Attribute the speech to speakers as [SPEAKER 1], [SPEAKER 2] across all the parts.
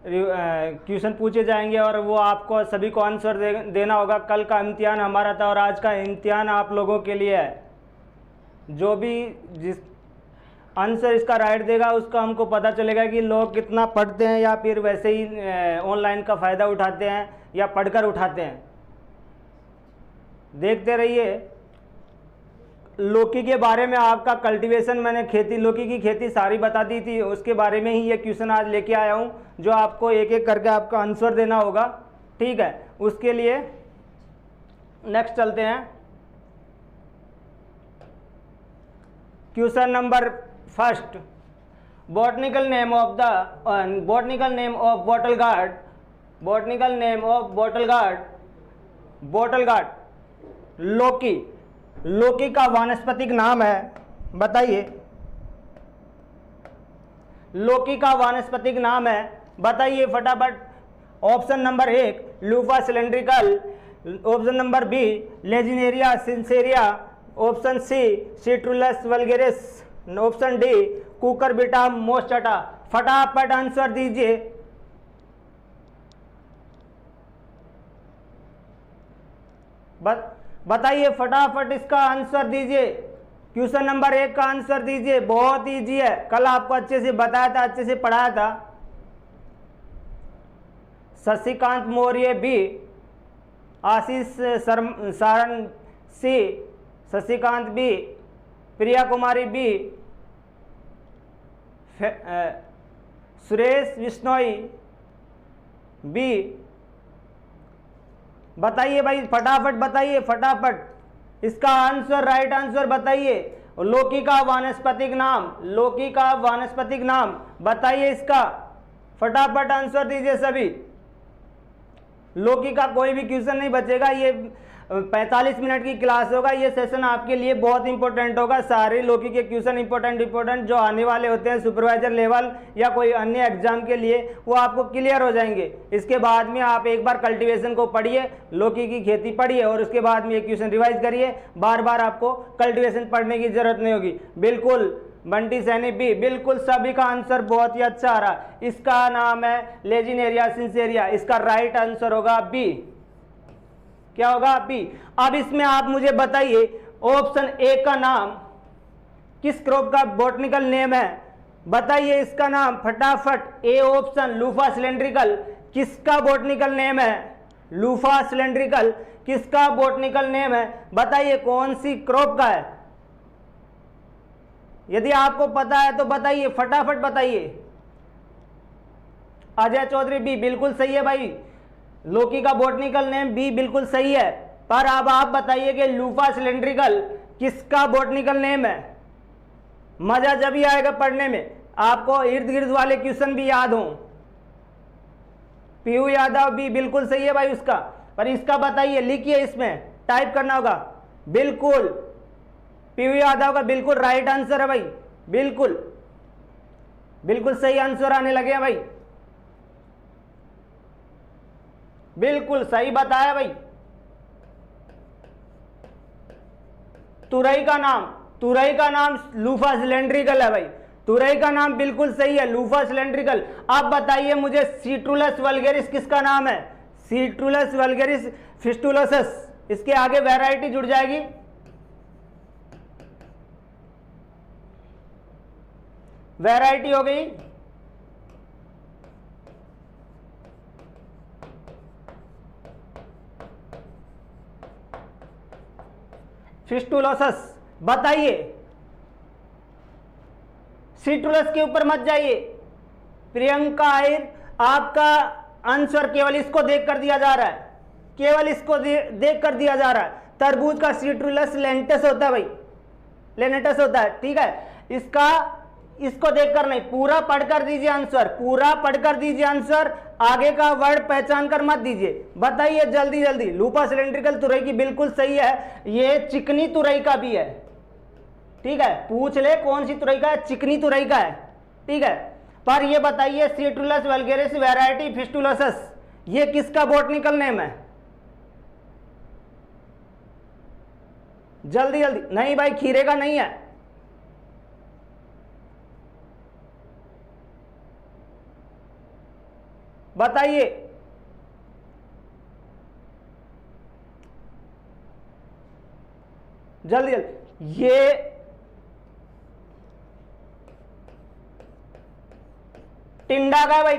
[SPEAKER 1] Question पूछे जाएंगे और वो आपको सभी को आंसर देना होगा। कल का इम्तिहान हमारा था और आज का इम्तिहान आप लोगों के लिए है। जो भी जिस आंसर इसका राइट देगा उसका हमको पता चलेगा कि लोग कितना पढ़ते हैं या फिर वैसे ही ऑनलाइन का फ़ायदा उठाते हैं या पढ़कर उठाते हैं। देखते रहिए। लौकी के बारे में आपका कल्टीवेशन, मैंने खेती लौकी की खेती सारी बता दी थी, उसके बारे में ही ये क्वेश्चन आज लेके आया हूँ जो आपको एक एक करके आपका आंसर देना होगा। ठीक है, उसके लिए नेक्स्ट चलते हैं। Question number first, botanical name of bottle guard, botanical name of bottle gourd लौकी, लौकी का वानस्पतिक नाम है, बताइए। लौकी का वानस्पतिक नाम है, बताइए फटाफट। Option number 1 Luffa cylindrical, option number B Lagenaria siceraria, option C Citrullus vulgaris, option D Cucurbita moschata. फटाफट आंसर दीजिए। बताइए फटाफट इसका आंसर दीजिए। क्वेश्चन नंबर 1 का आंसर दीजिए, बहुत इजी है, कल आपको अच्छे से बताया था, अच्छे से पढ़ाया था। शशिकांत मौर्य बी, आशीष सारण सी, Shashikant B, Priya Kumari B, Suresh Bishnoi B. बताइए भाई फटाफट बताइए, फटाफट इसका आंसर, राइट आंसर बताइए। लौकी का वानस्पतिक नाम, लौकी का वानस्पतिक नाम बताइए इसका, फटाफट आंसर दीजिए सभी। लौकी का कोई भी क्वेश्चन नहीं बचेगा। ये 45 मिनट की क्लास होगा, ये सेशन आपके लिए बहुत इंपॉर्टेंट होगा। सारे लौकी के क्वेश्चन इंपॉर्टेंट जो आने वाले होते हैं सुपरवाइजर लेवल या कोई अन्य एग्जाम के लिए, वो आपको क्लियर हो जाएंगे। इसके बाद में आप एक बार कल्टीवेशन को पढ़िए, लौकी की खेती पढ़िए और उसके बाद में ये क्वेश्चन रिवाइज करिए। बार बार आपको कल्टीवेशन पढ़ने की जरूरत नहीं होगी। बिल्कुल बंटी सैनी बी, बिल्कुल सभी का आंसर बहुत ही अच्छा आ रहा। इसका नाम है लेजिनेरिया सिंसेरिया, इसका राइट आंसर होगा बी। क्या होगा? बी। अब इसमें आप मुझे बताइए ऑप्शन ए का नाम किस क्रॉप का बॉटनिकल नेम है, बताइए इसका नाम फटाफट। ए ऑप्शन लूफा सिलेंड्रिकल, किसका बॉटनिकल नेम है? लूफा सिलेंड्रिकल किसका बॉटनिकल नेम है? बताइए कौन सी क्रॉप का है। यदि आपको पता है तो बताइए, फटाफट बताइए। अजय चौधरी बी, बिल्कुल सही है भाई। लौकी का बॉटनिकल नेम बी बिल्कुल सही है। पर अब आप बताइए कि लूफा सिलेंड्रिकल किसका बॉटनिकल नेम है। मजा जब ही आएगा पढ़ने में, आपको इर्द गिर्द वाले क्वेश्चन भी याद हों। पीयू यादव भी बिल्कुल सही है भाई उसका। पर इसका बताइए, लिखिए, इसमें टाइप करना होगा। बिल्कुल पीयू यादव का बिल्कुल राइट आंसर है भाई। बिल्कुल बिल्कुल सही आंसर आने लगे हैं भाई। बिल्कुल सही बताया भाई। तुरई का नाम लूफा सिलेंड्रिकल है भाई। तुरई का नाम बिल्कुल सही है, लूफा सिलेंड्रिकल। आप बताइए मुझे सिट्रुलस वल्गेरिस किसका नाम है? सिट्रुलस वल्गेरिस फिस्टुलोसस, इसके आगे वैरायटी जुड़ जाएगी। वैरायटी हो गई। फिस्टुलोसस, बताइए। सिट्रुलस के ऊपर मत जाइए। प्रियंका आहिर, आपका आंसर केवल इसको देख कर दिया जा रहा है, केवल इसको देख कर दिया जा रहा है। तरबूज का सिट्रुलस लेंटस होता है भाई, लेनेटस होता है, ठीक है। इसको देखकर नहीं, पूरा पढ़कर दीजिए आंसर, पूरा पढ़कर दीजिए आंसर। आगे का वर्ड पहचान कर मत दीजिए। बताइए जल्दी जल्दी। लूफा सिलेंड्रिकल तुरई की बिल्कुल सही है। ये चिकनी तुरई का भी है, ठीक है। पूछ ले कौन सी तुरई का है, चिकनी तुरई का है, ठीक है। पर ये बताइए सिट्रुलस वल्गेरिस वैरायटी फिस्टुलोसस, ये किसका बॉटनिकल नेम है? जल्दी जल्दी। नहीं भाई, खीरे का नहीं है। बताइए। जल्दी जल्दी। ये टिंडा का भाई,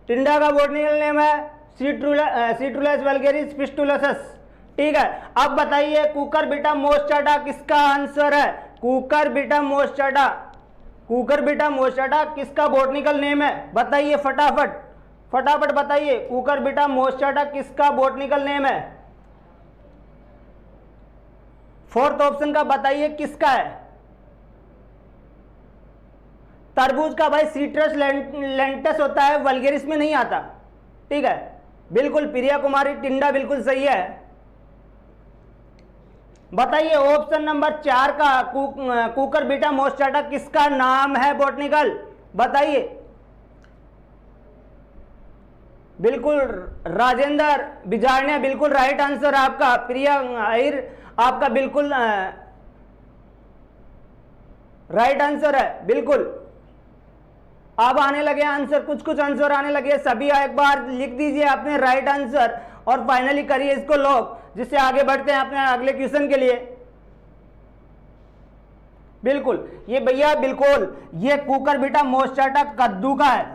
[SPEAKER 1] टिंडा का बोटनिकल नेम है सिट्रुलस वल्गेरिस पिस्टुलसस। ठीक है, अब बताइए कुकुरबिटा मोस्टाटा किसका आंसर है? कुकुरबिटा मोस्टाटा किसका बोटनिकल नेम है? बताइए फटाफट बताइए, कुकुरबिटा मोस्टाटा किसका बोटनिकल नेम है? फोर्थ ऑप्शन का बताइए किसका है? तरबूज का भाई सिट्रस लेंटस होता है, वल्गेरिस में नहीं आता। ठीक है, बिल्कुल प्रिया कुमारी, टिंडा बिल्कुल सही है। बताइए ऑप्शन नंबर 4 का कुकुरबिटा मोस्टाटा किसका नाम है बोटनिकल? बताइए। बिल्कुल राजेंद्र बिजारनिया, बिल्कुल राइट आंसर आपका। प्रिया आहिर आपका बिल्कुल राइट आंसर है, बिल्कुल। अब आने लगे आंसर, कुछ आंसर आने लगे, सभी एक बार लिख दीजिए आपने राइट आंसर और फाइनली करिए इसको लॉक, जिससे आगे बढ़ते हैं अपने अगले क्वेश्चन के लिए। बिल्कुल ये भैया, बिल्कुल ये कुकुरबिटा मोस्टाटा कद्दू का है,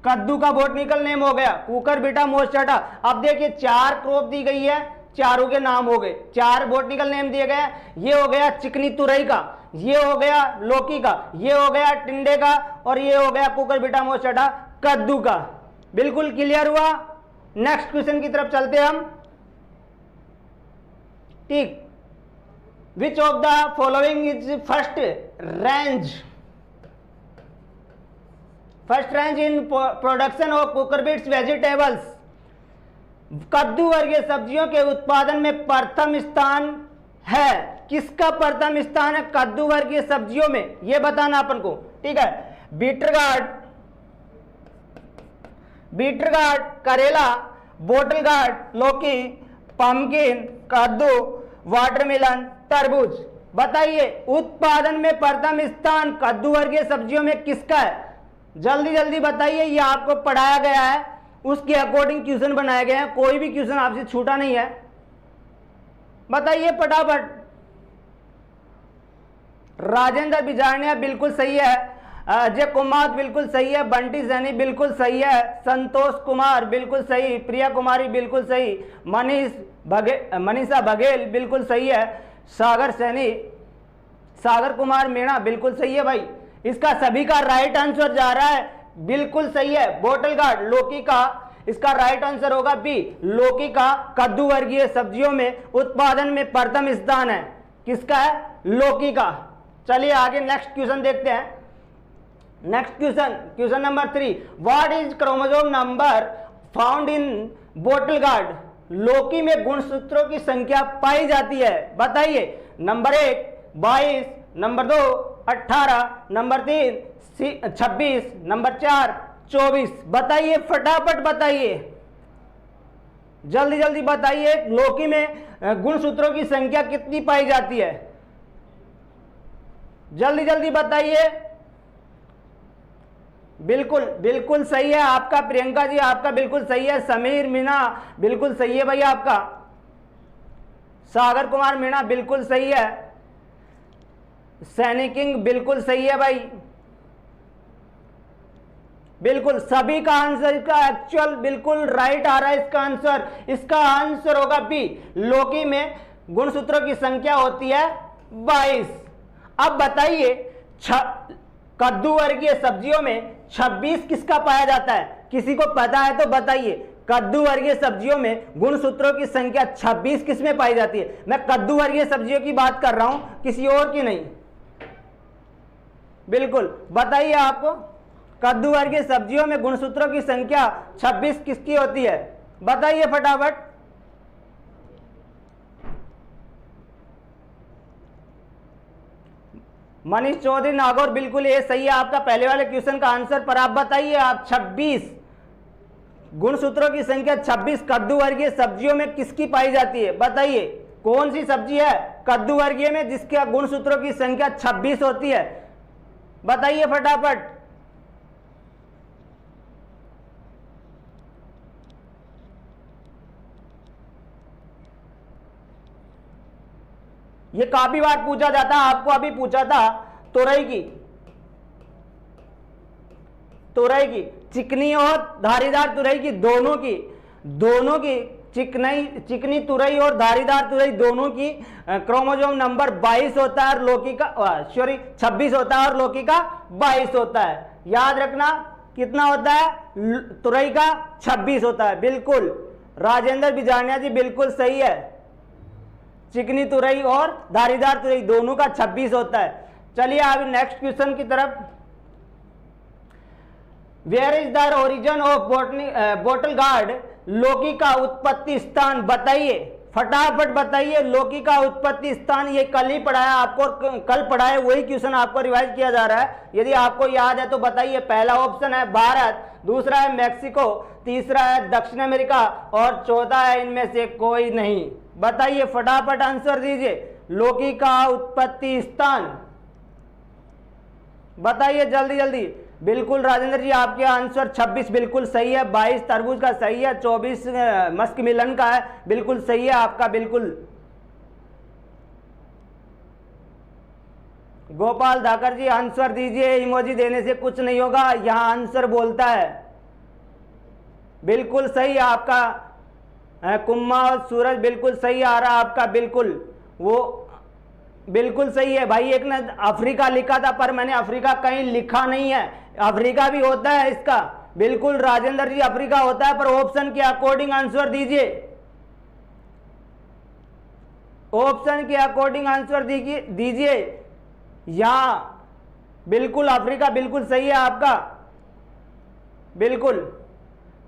[SPEAKER 1] कद्दू का बोटनिकल नेम हो गया कुकुरबिटा मोस्टाटा। अब देखिए 4 क्रॉप दी गई है, चारों के नाम हो गए, 4 बोटनिकल नेम दिए गए। ये हो गया चिकनी तुरई का, ये हो गया लौकी का, ये हो गया टिंडे का, और ये हो गया कुकुरबिटा मोस्टाटा कद्दू का। बिल्कुल क्लियर हुआ। नेक्स्ट क्वेश्चन की तरफ चलते हम। ठीक, which of the following is first range in production of cucurbits vegetables? कद्दू वर्गीय सब्जियों के उत्पादन में प्रथम स्थान है, किसका प्रथम स्थान है कद्दू वर्गीय सब्जियों में? यह बताना अपन को। ठीक है, बीटर गार्ड, करेला, बोटल गार्ड, लौकी, पम्पकिन, कद्दू, वाटरमेलन, तरबूज। बताइए उत्पादन में प्रथम स्थान कद्दू वर्गीय सब्जियों में किसका है? जल्दी बताइए, ये आपको पढ़ाया गया है, उसके अकॉर्डिंग क्वेश्चन बनाए गए हैं, कोई भी क्वेश्चन आपसे छूटा नहीं है। बताइए फटाफट। राजेंद्र बिजारनिया बिल्कुल सही है, अजय कुमार बिल्कुल सही है, बंटी सैनी बिल्कुल सही है, संतोष कुमार बिल्कुल सही, प्रिया कुमारी बिल्कुल सही, मनीषा बघेल बिल्कुल सही है, सागर कुमार मीणा बिल्कुल सही है भाई। इसका सभी का राइट आंसर जा रहा है, बिल्कुल सही है। बोटल गार्ड लौकी का, इसका राइट आंसर होगा बी, लौकी का कद्दू वर्गीय सब्जियों में उत्पादन में प्रथम स्थान है। किसका है? लौकी का। चलिए आगे नेक्स्ट क्वेश्चन देखते हैं। Next question number 3, what is chromosome number found in bottle gourd? लौकी में गुणसूत्रों की संख्या पाई जाती है। बताइए। Number 1 22, number 2 18, number 3 26, number 4 24। बताइए फटाफट बताइए, जल्दी बताइए, लौकी में गुणसूत्रों की संख्या कितनी पाई जाती है? जल्दी बताइए। बिल्कुल सही है आपका, प्रियंका जी आपका बिल्कुल सही है, समीर मीणा बिल्कुल सही है भाई आपका, सागर कुमार मीणा बिल्कुल सही है, सैनी किंग बिल्कुल सही है भाई। बिल्कुल सभी का आंसर, इसका एक्चुअल बिल्कुल राइट आ रहा है इसका आंसर। इसका आंसर होगा बी, लौकी में गुणसूत्रों की संख्या होती है 22। अब बताइए कद्दू वर्गीय सब्जियों में 26 किसका पाया जाता है? किसी को पता है तो बताइए। कद्दू वर्गीय सब्जियों में गुणसूत्रों की संख्या 26 किस में पाई जाती है? मैं कद्दू वर्गीय सब्जियों की बात कर रहा हूं, किसी और की नहीं। बिल्कुल बताइए, आपको कद्दू वर्गीय सब्जियों में गुणसूत्रों की संख्या 26 किसकी होती है? बताइए फटाफट। मनीष चौधरी नागौर बिल्कुल ये सही है आपका पहले वाले क्वेश्चन का आंसर। पर आप बताइए, आप 26 गुणसूत्रों की संख्या 26 कद्दू वर्गीय सब्जियों में किसकी पाई जाती है? बताइए कौन सी सब्जी है कद्दू वर्गीय में जिसके गुणसूत्रों की संख्या 26 होती है? बताइए फटाफट। ये काफी बार पूछा जाता है, आपको अभी पूछा था तुरई की चिकनी और धारीदार तुरई की दोनों की चिकनी तुरई और धारीदार तुरई दोनों की क्रोमोसोम नंबर 22 होता है और लौकी का 26 होता है और लौकी का 22 होता है। याद रखना कितना होता है, तुरई का 26 होता है। बिल्कुल राजेंद्र बिजानिया जी बिल्कुल सही है, चिकनी तुरई और धारीदार तुरई दोनों का 26 होता है। चलिए अभी नेक्स्ट क्वेश्चन की तरफ। Where is the origin of bottle gourd, लौकी का उत्पत्ति स्थान बताइए, फटाफट बताइए। लौकी का उत्पत्ति स्थान ये कल ही पढ़ाया आपको, कल पढ़ाया वही क्वेश्चन आपको रिवाइज किया जा रहा है, यदि आपको याद है तो बताइए। पहला ऑप्शन है भारत, दूसरा है मैक्सिको, तीसरा है दक्षिण अमेरिका और चौथा है इनमें से कोई नहीं। बताइए फटाफट आंसर दीजिए, लौकी का उत्पत्ति स्थान बताइए जल्दी जल्दी। बिल्कुल राजेंद्र जी आपके आंसर 26 बिल्कुल सही है, 22 तरबूज का सही है, 24 मस्क मिलन का है, बिल्कुल सही है आपका। बिल्कुल गोपाल धाकर जी आंसर दीजिए, इमोजी देने से कुछ नहीं होगा, यहां आंसर बोलता है। बिल्कुल सही आपका कुम्मा और सूरज बिल्कुल सही आ रहा आपका, बिल्कुल वो बिल्कुल सही है भाई। एक ने अफ्रीका लिखा था पर मैंने अफ्रीका कहीं लिखा नहीं है, अफ्रीका भी होता है इसका। बिल्कुल राजेंद्र जी अफ्रीका होता है, पर ऑप्शन के अकॉर्डिंग आंसर दीजिए, ऑप्शन के अकॉर्डिंग आंसर दीजिए। यहां बिल्कुल अफ्रीका बिल्कुल सही है आपका, बिल्कुल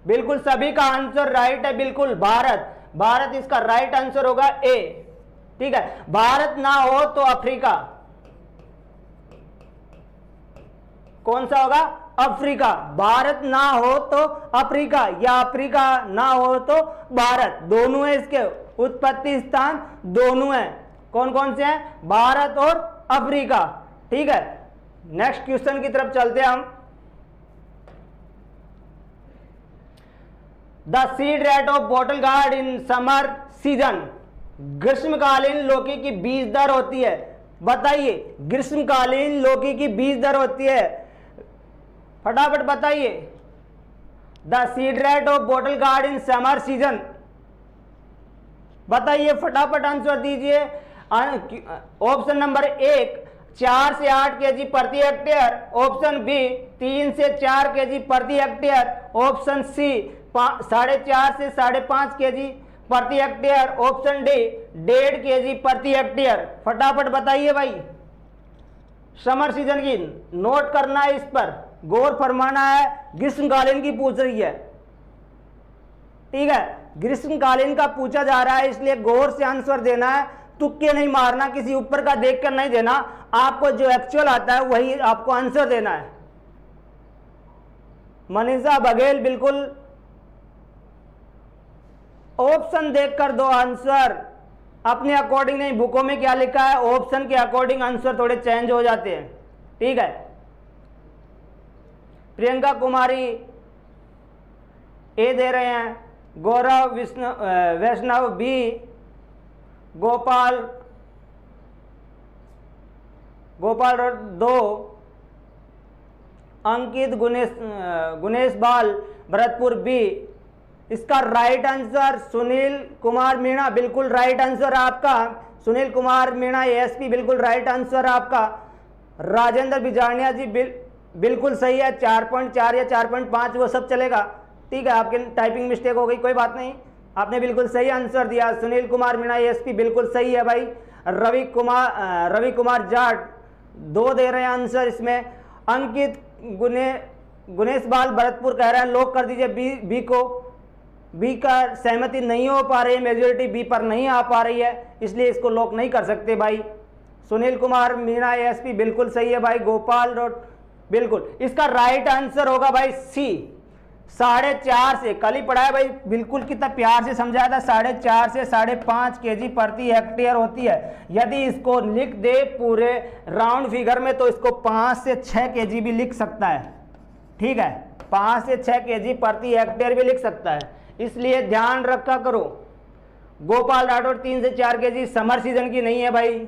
[SPEAKER 1] बिल्कुल सभी का आंसर राइट है। बिल्कुल भारत इसका राइट आंसर होगा ए, ठीक है। भारत ना हो तो अफ्रीका, कौन सा होगा, अफ्रीका। भारत ना हो तो अफ्रीका या अफ्रीका ना हो तो भारत, दोनों है इसके उत्पत्ति स्थान, दोनों है। कौन कौन से हैं, भारत और अफ्रीका, ठीक है। नेक्स्ट क्वेश्चन की तरफ चलते हैं हम। The seed rate of bottle guard in summer season, ग्रीष्मकालीन लौकी की बीज दर होती है। बताइए ग्रीष्मकालीन लौकी की बीज दर होती है, फटाफट बताइए। The seed rate of bottle guard in summer season, बताइए फटाफट आंसर दीजिए। ऑप्शन नंबर 1 4 से 8 केजी प्रति हेक्टेयर, ऑप्शन बी 3 से 4 केजी प्रति हेक्टेयर, ऑप्शन सी 4.5 से 5.5 केजी प्रति हेक्टेयर, ऑप्शन डी 1.5 केजी प्रति हेक्टेयर। फटाफट बताइए भाई, समर सीजन की नोट करना है, इस पर गौर फरमाना है। ग्रीष्मकालीन की पूछ रही है, ठीक है, ग्रीष्मकालीन का पूछा जा रहा है, इसलिए गौर से आंसर देना है, तुक्के नहीं मारना, किसी ऊपर का देखकर नहीं देना, आपको जो एक्चुअल आता है वही आपको आंसर देना है। मनीषा बघेल बिल्कुल ऑप्शन देखकर दो आंसर, अपने अकॉर्डिंग नहीं। बुकों में क्या लिखा है, ऑप्शन के अकॉर्डिंग आंसर थोड़े चेंज हो जाते हैं, ठीक है। प्रियंका कुमारी ए दे रहे हैं, गौरव वैष्णव बी, गोपाल 2, अंकित गुनेश बाल भरतपुर बी। इसका राइट आंसर सुनील कुमार मीणा, बिल्कुल राइट आंसर आपका। सुनील कुमार मीणा एएसपी बिल्कुल राइट आंसर आपका। राजेंद्र बिजानिया जी बिल्कुल सही है, 4.4 या 4.5 वो सब चलेगा, ठीक है। आपकी टाइपिंग मिस्टेक हो गई, कोई बात नहीं, आपने बिल्कुल सही आंसर दिया। सुनील कुमार मीणा एएसपी बिल्कुल सही है भाई। रवि कुमार जाट 2 दे रहे हैं आंसर इसमें। अंकित गुनेश बाल भरतपुर कह रहे हैं लॉक कर दीजिए बी को। बी का सहमति नहीं हो पा रही है, मेजोरिटी बी पर नहीं आ पा रही है, इसलिए इसको लॉक नहीं कर सकते भाई। सुनील कुमार मीणा एएसपी बिल्कुल सही है भाई। गोपाल बिल्कुल, इसका राइट आंसर होगा भाई सी 4.5 से, कल ही पढ़ाया भाई, बिल्कुल कितना प्यार से समझाया था। 4.5 से 5.5 केजी प्रति हेक्टेयर होती है। यदि इसको लिख दे पूरे राउंड फिगर में तो इसको 5 से 6 केजी भी लिख सकता है, ठीक है, 5 से 6 केजी प्रति हेक्टेयर भी लिख सकता है, इसलिए ध्यान रखा करो। गोपाल राठौर 3 से 4 केजी समर सीजन की नहीं है भाई,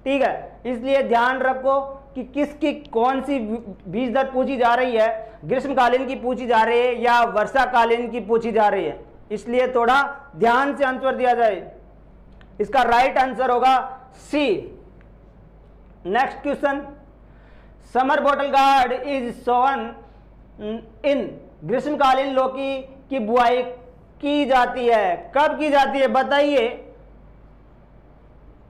[SPEAKER 1] ठीक है। इसलिए ध्यान रखो कि किसकी कौन सी बीज दर पूछी जा रही है, ग्रीष्मकालीन की पूछी जा रही है या वर्षाकालीन की पूछी जा रही है, इसलिए थोड़ा ध्यान से आंसर दिया जाए। इसका राइट आंसर होगा C. Next question, summer bottle gourd is sown in, ग्रीष्मकालीन लौकी की बुआई की जाती है, कब की जाती है बताइए,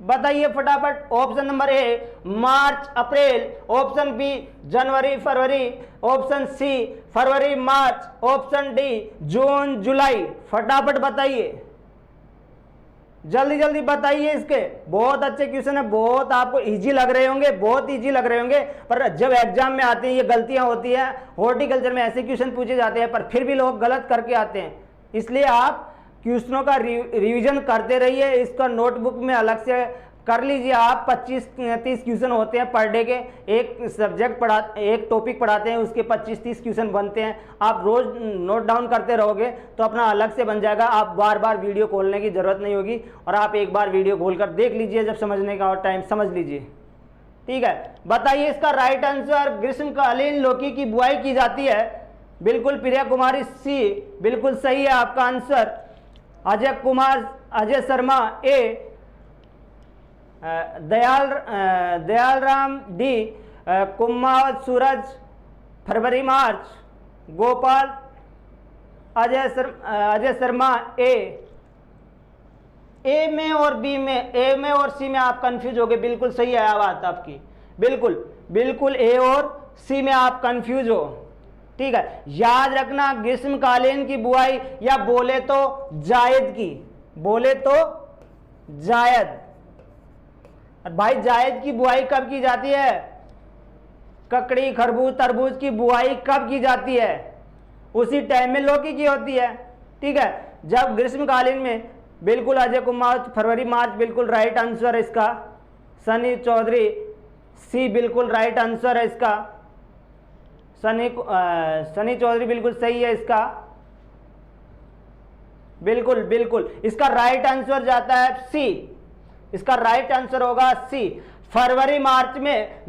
[SPEAKER 1] बताइए फटाफट। Option number A March April, option B जनवरी फरवरी, ऑप्शन सी फरवरी March, option D June July. फटाफट बताइए, जल्दी जल्दी बताइए। इसके बहुत अच्छे क्वेश्चन है, बहुत आपको इजी लग रहे होंगे, बहुत इजी लग रहे होंगे, पर जब एग्जाम में आते हैं ये गलतियां होती हैं। हॉर्टिकल्चर में ऐसे क्वेश्चन पूछे जाते हैं पर फिर भी लोग गलत करके आते हैं, इसलिए आप क्वेश्चनों का रिवीजन करते रहिए। इसका नोटबुक में अलग से कर लीजिए आप। 25-30 क्वेश्चन होते हैं पर डे के, एक सब्जेक्ट एक टॉपिक पढ़ाते हैं, उसके 25-30 क्वेश्चन बनते हैं। आप रोज नोट डाउन करते रहोगे तो अपना अलग से बन जाएगा, आप बार बार वीडियो खोलने की जरूरत नहीं होगी, और आप एक बार वीडियो खोलकर देख लीजिए, जब समझने का टाइम समझ लीजिए, ठीक है। बताइए इसका राइट आंसर, ग्रीष्मकालीन लौकी की बुआई की जाती है, बिल्कुल प्रिया कुमारी सी, बिल्कुल सही है आपका आंसर। अजय शर्मा ए, दयाल राम डी, कुमार सूरज फरवरी मार्च, गोपाल अजय शर्मा ए में और बी में, ए में और सी में आप कंफ्यूज हो गए, बिल्कुल सही है बात आपकी, बिल्कुल बिल्कुल ए और सी में आप कंफ्यूज हो, ठीक है। याद रखना ग्रीष्मकालीन की बुआई या बोले तो जायद की, बोले तो जायद, भाई जायद की बुआई कब की जाती है, ककड़ी खरबूज तरबूज की बुआई कब की जाती है, उसी टाइम में लौकी की होती है, ठीक है। जब ग्रीष्मकालीन में, बिल्कुल अजय कुमार फरवरी मार्च, बिल्कुल राइट आंसर है इसका। सनी चौधरी सी, बिल्कुल राइट आंसर है इसका। सनी चौधरी बिल्कुल सही है इसका, बिल्कुल बिल्कुल। इसका राइट आंसर जाता है सी, इसका राइट आंसर होगा सी। फरवरी मार्च में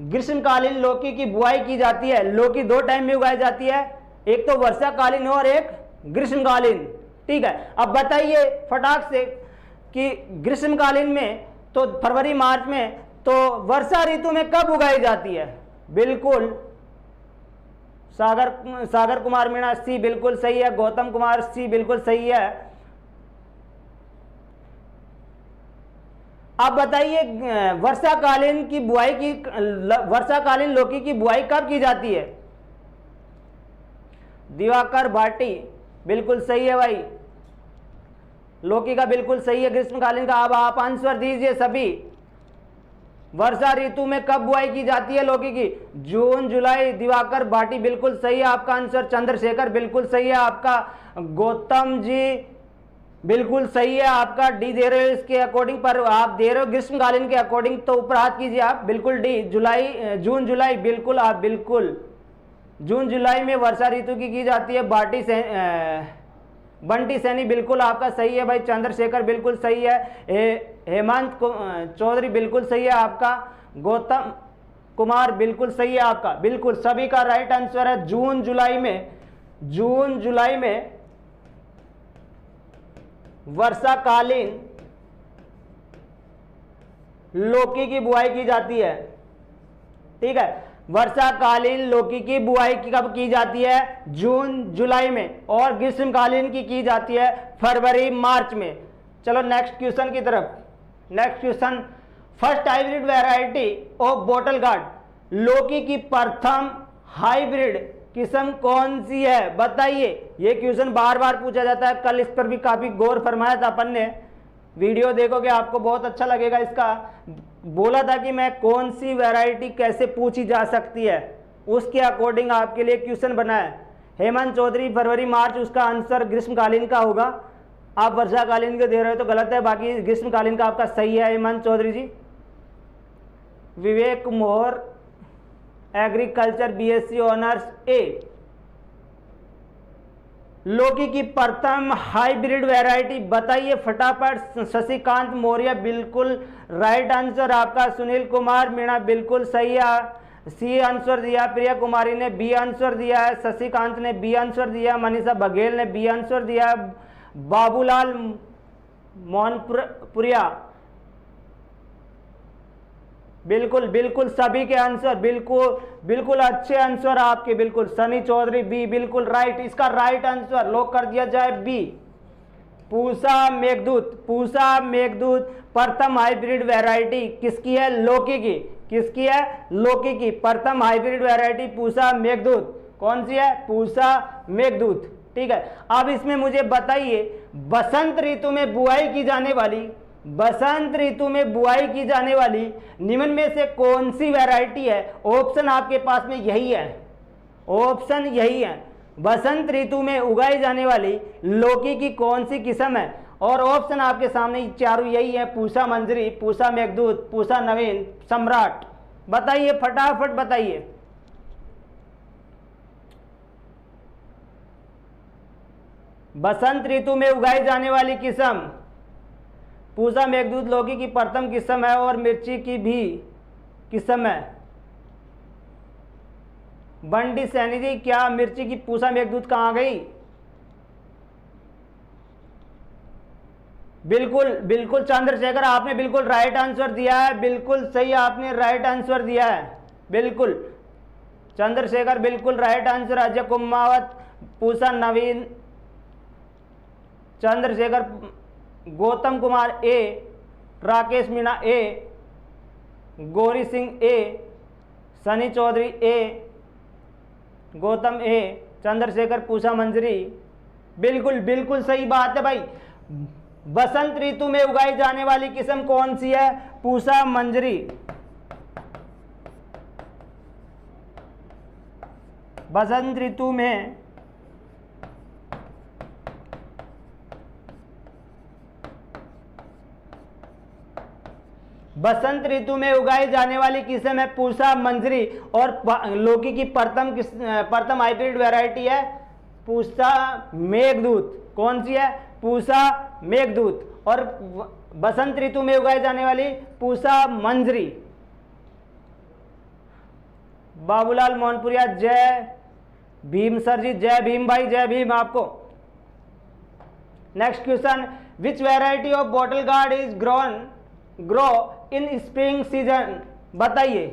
[SPEAKER 1] ग्रीष्मकालीन लौकी की बुआई की जाती है। लौकी 2 टाइम में उगाई जाती है, एक तो वर्षाकालीन और एक ग्रीष्मकालीन, ठीक है। अब बताइए फटाक से कि ग्रीष्मकालीन में तो फरवरी मार्च में, तो वर्षा ऋतु में कब उगाई जाती है, बिल्कुल सागर कुमार मीणा सी, बिल्कुल सही है। गौतम कुमार सी, बिल्कुल सही है। अब बताइए वर्षाकालीन की बुआई की, वर्षाकालीन लौकी की बुआई कब की जाती है, दिवाकर भाटी, बिल्कुल सही है भाई, लौकी का बिल्कुल सही है ग्रीष्मकालीन का। अब आप आंसर दीजिए सभी, वर्षा ऋतु में कब बुआई की जाती है लौकी की, जून जुलाई। दिवाकर भाटी बिल्कुल सही है आपका आंसर। चंद्रशेखर बिल्कुल सही है आपका। गौतम जी बिल्कुल सही है आपका। डी दे रहे हो इसके अकॉर्डिंग, पर आप दे रहे हो ग्रीष्मकालीन के अकॉर्डिंग, तो ऊपर हाथ कीजिए आप, बिल्कुल डी जून जुलाई, बिल्कुल आप बिल्कुल जून जुलाई में वर्षा ऋतु की जाती है। बंटी सैनी बिल्कुल आपका सही है भाई। चंद्रशेखर बिल्कुल सही है। हेमंत चौधरी बिल्कुल सही है आपका। गौतम कुमार बिल्कुल सही है आपका। बिल्कुल सभी का राइट आंसर है जून जुलाई में वर्षाकालीन लौकी की बुआई की जाती है, ठीक है। वर्षाकालीन लौकी की बुआई कब की जाती है, जून जुलाई में, और ग्रीष्मकालीन की जाती है फरवरी मार्च में। चलो नेक्स्ट क्वेश्चन की तरफ। Next question, first hybrid variety of bottle gourd लौकी की प्रथम हाइब्रिड किस्म कौन सी है, बताइए। ये क्वेश्चन बार बार पूछा जाता है, कल इस पर भी काफी गौर फरमाया था अपन ने। वीडियो देखोगे आपको बहुत अच्छा लगेगा। इसका बोला था कि मैं कौन सी वैरायटी कैसे पूछी जा सकती है, उसके अकॉर्डिंग आपके लिए क्वेश्चन बना है। हेमंत चौधरी फरवरी मार्च, उसका आंसर ग्रीष्मकालीन का होगा। आप वर्षाकालीन के दे रहे हो तो गलत है, बाकी ग्रीष्मकालीन का आपका सही है हेमंत चौधरी जी। विवेक मोहर एग्रीकल्चर बीएससी ऑनर्स ए, लौकी की प्रथम हाइब्रिड वैरायटी बताइए फटाफट। शशिकांत मौर्य बिल्कुल राइट आंसर आपका। सुनील कुमार मीणा बिल्कुल सही है, सी आंसर दिया। प्रिया कुमारी ने बी आंसर दिया है। शशिकांत ने बी आंसर दिया। मनीषा बघेल ने बी आंसर दिया। बाबूलाल मोहनपुरिया बिल्कुल बिल्कुल सभी के आंसर बिल्कुल बिल्कुल अच्छे आंसर आपके बिल्कुल। सनी चौधरी बी बिल्कुल राइट। इसका राइट आंसर लॉक कर दिया जाए बी। पूसा मेघदूत प्रथम हाइब्रिड वैरायटी किसकी है? लौकी की। किसकी है? लौकी की प्रथम हाइब्रिड वैरायटी पूसा मेघदूत। कौन सी है? पूसा मेघदूत। ठीक है, अब इसमें मुझे बताइए बसंत ऋतु में बुआई की जाने वाली निम्न में से कौन सी वैरायटी है? ऑप्शन आपके पास में यही है, ऑप्शन यही है। बसंत ऋतु में उगाई जाने वाली लौकी की कौन सी किस्म है? और ऑप्शन आपके सामने चारों यही है, पूसा मंजरी, पूसा मेघदूत, पूसा नवीन, सम्राट। बताइए फटाफट बताइए। बसंत ऋतु में उगाई जाने वाली किस्म पूसा मेघदूत लौकी की प्रथम किस्म है और मिर्ची की भी किस्म है। बंडी सैनी जी, क्या मिर्ची की पूसा मेघदूत कहाँ गई? बिल्कुल बिल्कुल चंद्रशेखर आपने बिल्कुल राइट आंसर दिया है, बिल्कुल सही आपने राइट आंसर दिया है। बिल्कुल चंद्रशेखर बिल्कुल राइट आंसर। अजय कुमावत पूसा नवीन, चंद्रशेखर, गौतम कुमार ए, राकेश मीणा ए, गौरी सिंह ए, सनी चौधरी ए, गौतम ए, चंद्रशेखर पूसा मंजरी। बिल्कुल बिल्कुल सही बात है भाई। बसंत ऋतु में उगाई जाने वाली किस्म कौन सी है? पूसा मंजरी। बसंत ऋतु में उगाई जाने वाली किस्म है पूसा मंजरी। और लौकी की प्रथम हाइब्रिड वैरायटी है पूसा मेघदूत। कौन सी है? पूसा मेघदूत। और बसंत ऋतु में उगाई जाने वाली पूसा मंजरी। बाबूलाल मोहनपुरिया जय भीम सर जी, जय भीम भाई, जय भीम आपको। Next question, which variety of bottle gourd is grow in spring season? बताइए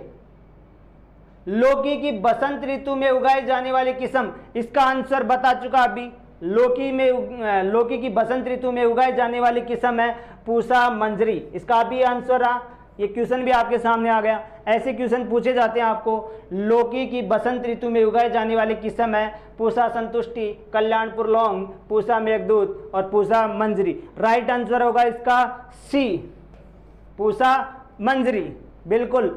[SPEAKER 1] लौकी की बसंत ऋतु में उगाई जाने वाली किस्म। इसका आंसर बता चुका अभी। लौकी की बसंत ऋतु में उगाई जाने वाली किस्म है पूसा मंजरी। इसका भी आंसर रहा। ये क्वेश्चन भी आपके सामने आ गया। ऐसे क्वेश्चन पूछे जाते हैं आपको। लौकी की बसंत ऋतु में उगाई जाने वाली किस्म है पूसा संतुष्टि, कल्याणपुर लौंग, पूसा मेघदूत और पूसा मंजरी। राइट आंसर होगा इसका सी, पूसा मंजरी। बिल्कुल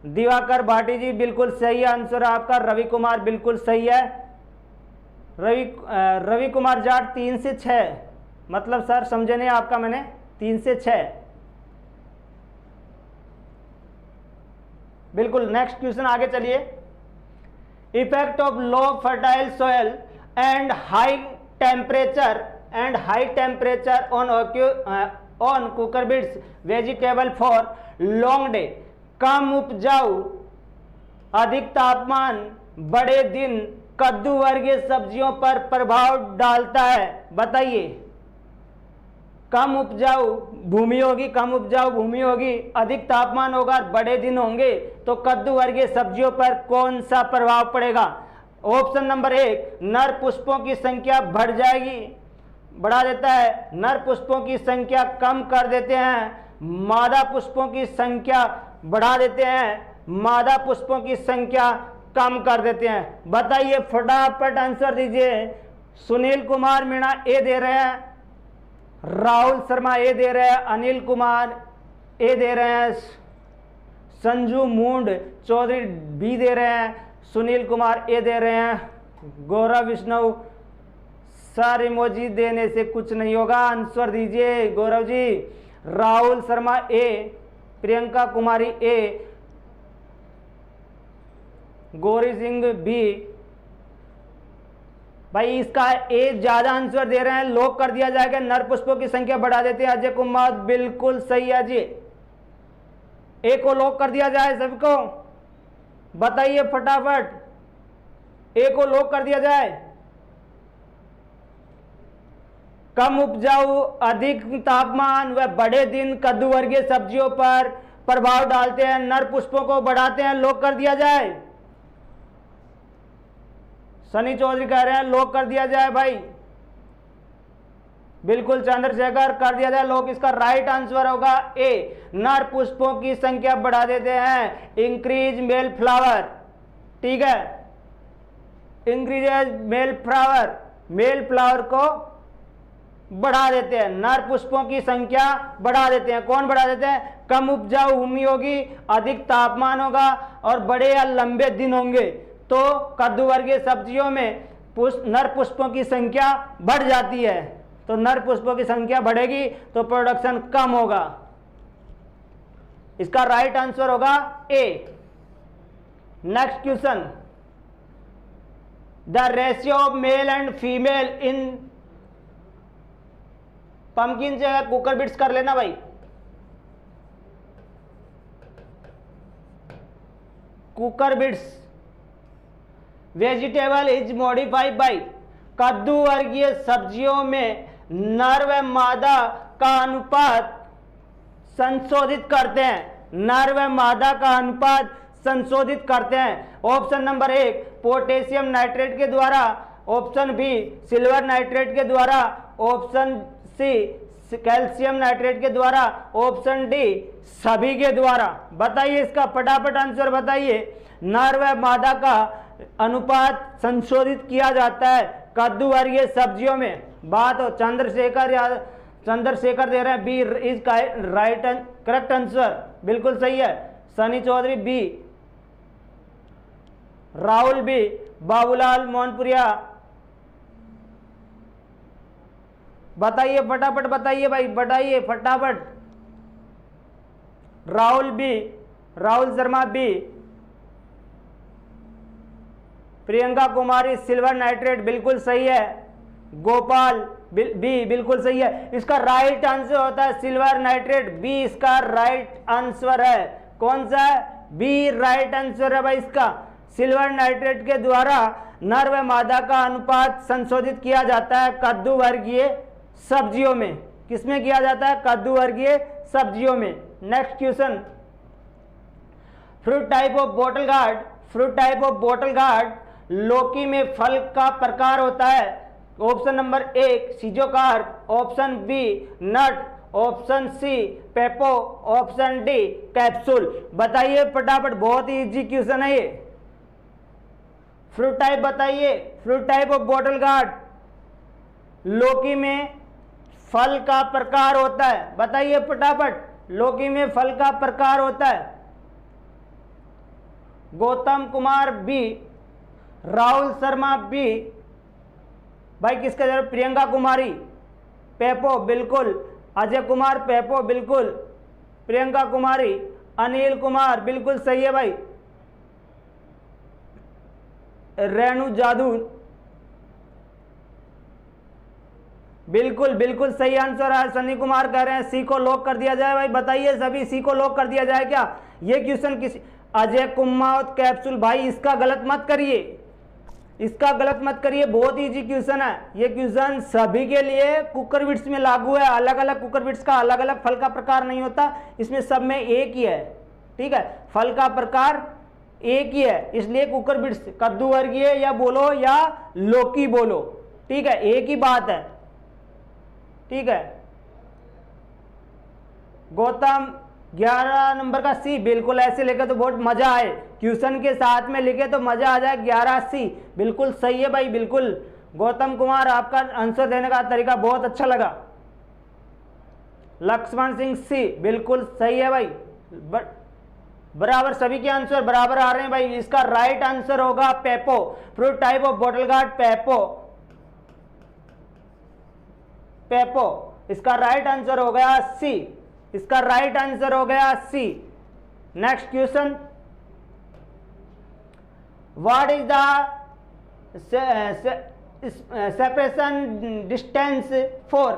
[SPEAKER 1] दिवाकर भाटी जी बिल्कुल सही आंसर आपका। रवि कुमार बिल्कुल सही है। रवि कुमार जाट 3 से 6, मतलब सर समझे नहीं आपका मैंने, 3 से 6। बिल्कुल नेक्स्ट क्वेश्चन आगे चलिए। Effect of low fertile soil and high temperature on cucurbits vegetable for long day. कम उपजाऊ, अधिक तापमान, बड़े दिन कद्दू वर्गीय सब्जियों पर प्रभाव डालता है। बताइए कम उपजाऊ भूमि होगी, अधिक तापमान होगा, बड़े दिन होंगे, तो कद्दू वर्गीय सब्जियों पर कौन सा प्रभाव पड़ेगा? ऑप्शन नंबर 1, नर पुष्पों की संख्या बढ़ा देता है। नर पुष्पों की संख्या कम कर देते हैं। मादा पुष्पों की संख्या बढ़ा देते हैं। मादा पुष्पों की संख्या कम कर देते हैं। बताइए फटाफट आंसर दीजिए। सुनील कुमार मीणा ए दे रहे हैं, राहुल शर्मा ए दे रहे हैं, अनिल कुमार ए दे रहे हैं, संजू मूंड चौधरी बी दे रहे हैं, सुनील कुमार ए दे रहे हैं, गौरव विष्णु। सर इमोजी देने से कुछ नहीं होगा, आंसर दीजिए गौरव जी। राहुल शर्मा ए, प्रियंका कुमारी ए, गौरी सिंह बी, भाई इसका ए ज्यादा आंसर दे रहे हैं, लॉक कर दिया जाएगा। नर पुष्पों की संख्या बढ़ा देते हैं अजय कुमार, बिल्कुल सही है जी। ए को लॉक कर दिया जाए सबको, बताइए फटाफट, ए को लॉक कर दिया जाए। कम उपजाऊ, अधिक तापमान व बड़े दिन कद्दू वर्गीय सब्जियों पर प्रभाव डालते हैं, नर पुष्पों को बढ़ाते हैं, लॉक कर दिया जाए। सनी चौधरी कह रहे हैं लॉक कर दिया जाए भाई, बिल्कुल चंद्रशेखर कर दिया जाए लॉक। इसका राइट आंसर होगा ए, नर पुष्पों की संख्या बढ़ा देते हैं, इंक्रीज मेल फ्लावर। ठीक है, increase male flower, male flower को बढ़ा देते हैं, नर पुष्पों की संख्या बढ़ा देते हैं। कौन बढ़ा देते हैं? कम उपजाऊ भूमि होगी, अधिक तापमान होगा और बड़े या लंबे दिन होंगे तो कद्दू वर्गीय सब्जियों में नर पुष्पों की संख्या बढ़ जाती है। तो नर पुष्पों की संख्या बढ़ेगी तो प्रोडक्शन कम होगा। इसका राइट आंसर होगा A. Next question, the ratio of male and female in pumpkin से कुकर बिट्स कर लेना भाई। Cucurbits, vegetable is modified by, कद्दू वर्गीय सब्जियों में नर व मादा का अनुपात संशोधित करते हैं, नर व मादा का अनुपात संशोधित करते हैं। ऑप्शन नंबर 1 पोटेशियम नाइट्रेट के द्वारा, ऑप्शन बी सिल्वर नाइट्रेट के द्वारा, ऑप्शन सी कैल्शियम नाइट्रेट के द्वारा, ऑप्शन डी सभी के द्वारा। बताइए इसका फटाफट आंसर बताइए। नर व मादा का अनुपात संशोधित किया जाता है कद्दू वर्गीय सब्जियों में। बात हो चंद्रशेखर या चंद्रशेखर दे रहे हैं B is right correct answer, बिल्कुल सही है। सनी चौधरी बी, राहुल बी, बाबूलाल मोहनपुरिया बताइए फटाफट, बताइए भाई बताइए फटाफट। Rahul B, Rahul Sharma B, Priyanka Kumari silver nitrate बिल्कुल सही है, गोपाल बी बिल्कुल सही है। इसका राइट आंसर होता है सिल्वर नाइट्रेट, बी इसका राइट आंसर है। कौन सा है? बी राइट आंसर है भाई इसका। सिल्वर नाइट्रेट के द्वारा नर व मादा का अनुपात संशोधित किया जाता है कद्दू वर्गीय सब्जियों में। किसमें किया जाता है? कद्दू वर्गीय सब्जियों में। Next question, fruit type of bottle gourd, fruit type of bottle gourd लौकी में फल का प्रकार होता है। Option number 1 schizocarp, option B nut, option C pepo, option D capsule. बताइए फटाफट, बहुत ही इजी क्वेश्चन है ये। फ्रूट टाइप बताइए, fruit type of bottle gourd लौकी में फल का प्रकार होता है। बताइए फटाफट, लौकी में फल का प्रकार होता है। गौतम कुमार बी, राहुल शर्मा बी, भाई किसका जरूरत? प्रियंका कुमारी पेपो बिल्कुल, अजय कुमार पेपो बिल्कुल, प्रियंका कुमारी, अनिल कुमार बिल्कुल सही है भाई, रेणु जादू बिल्कुल बिल्कुल सही आंसर है। सनी कुमार कह रहे हैं सी को लॉक कर दिया जाए भाई। बताइए सभी, सी को लॉक कर दिया जाए क्या? ये क्वेश्चन किसी अजय कुमार कैप्सूल, भाई इसका गलत मत करिए, इसका गलत मत करिए, बहुत इजी क्वेश्चन है ये। क्वेश्चन सभी के लिए कुकर बिट्स में लागू है। अलग अलग कुकर बिट्स का अलग अलग फल का प्रकार नहीं होता, इसमें सब में एक ही है। ठीक है, फल का प्रकार एक ही है, इसलिए कुकर बिट्स कद्दू वर्गीय या बोलो या लौकी बोलो, ठीक है, एक ही बात है। ठीक है, गौतम 11 नंबर का सी, बिल्कुल ऐसे लिखे तो बहुत मजा आए, क्वेश्चन के साथ में लिखे तो मजा आ जाए। 11 सी बिल्कुल सही है भाई, बिल्कुल। गौतम कुमार आपका आंसर देने का तरीका बहुत अच्छा लगा। लक्ष्मण सिंह सी बिल्कुल सही है भाई, बराबर सभी के आंसर बराबर आ रहे हैं भाई। इसका राइट आंसर होगा pepo, fruit type of bottle gourd pepo, pepo. इसका राइट आंसर हो गया सी, इसका राइट आंसर हो गया C. Next question, what is the separation distance for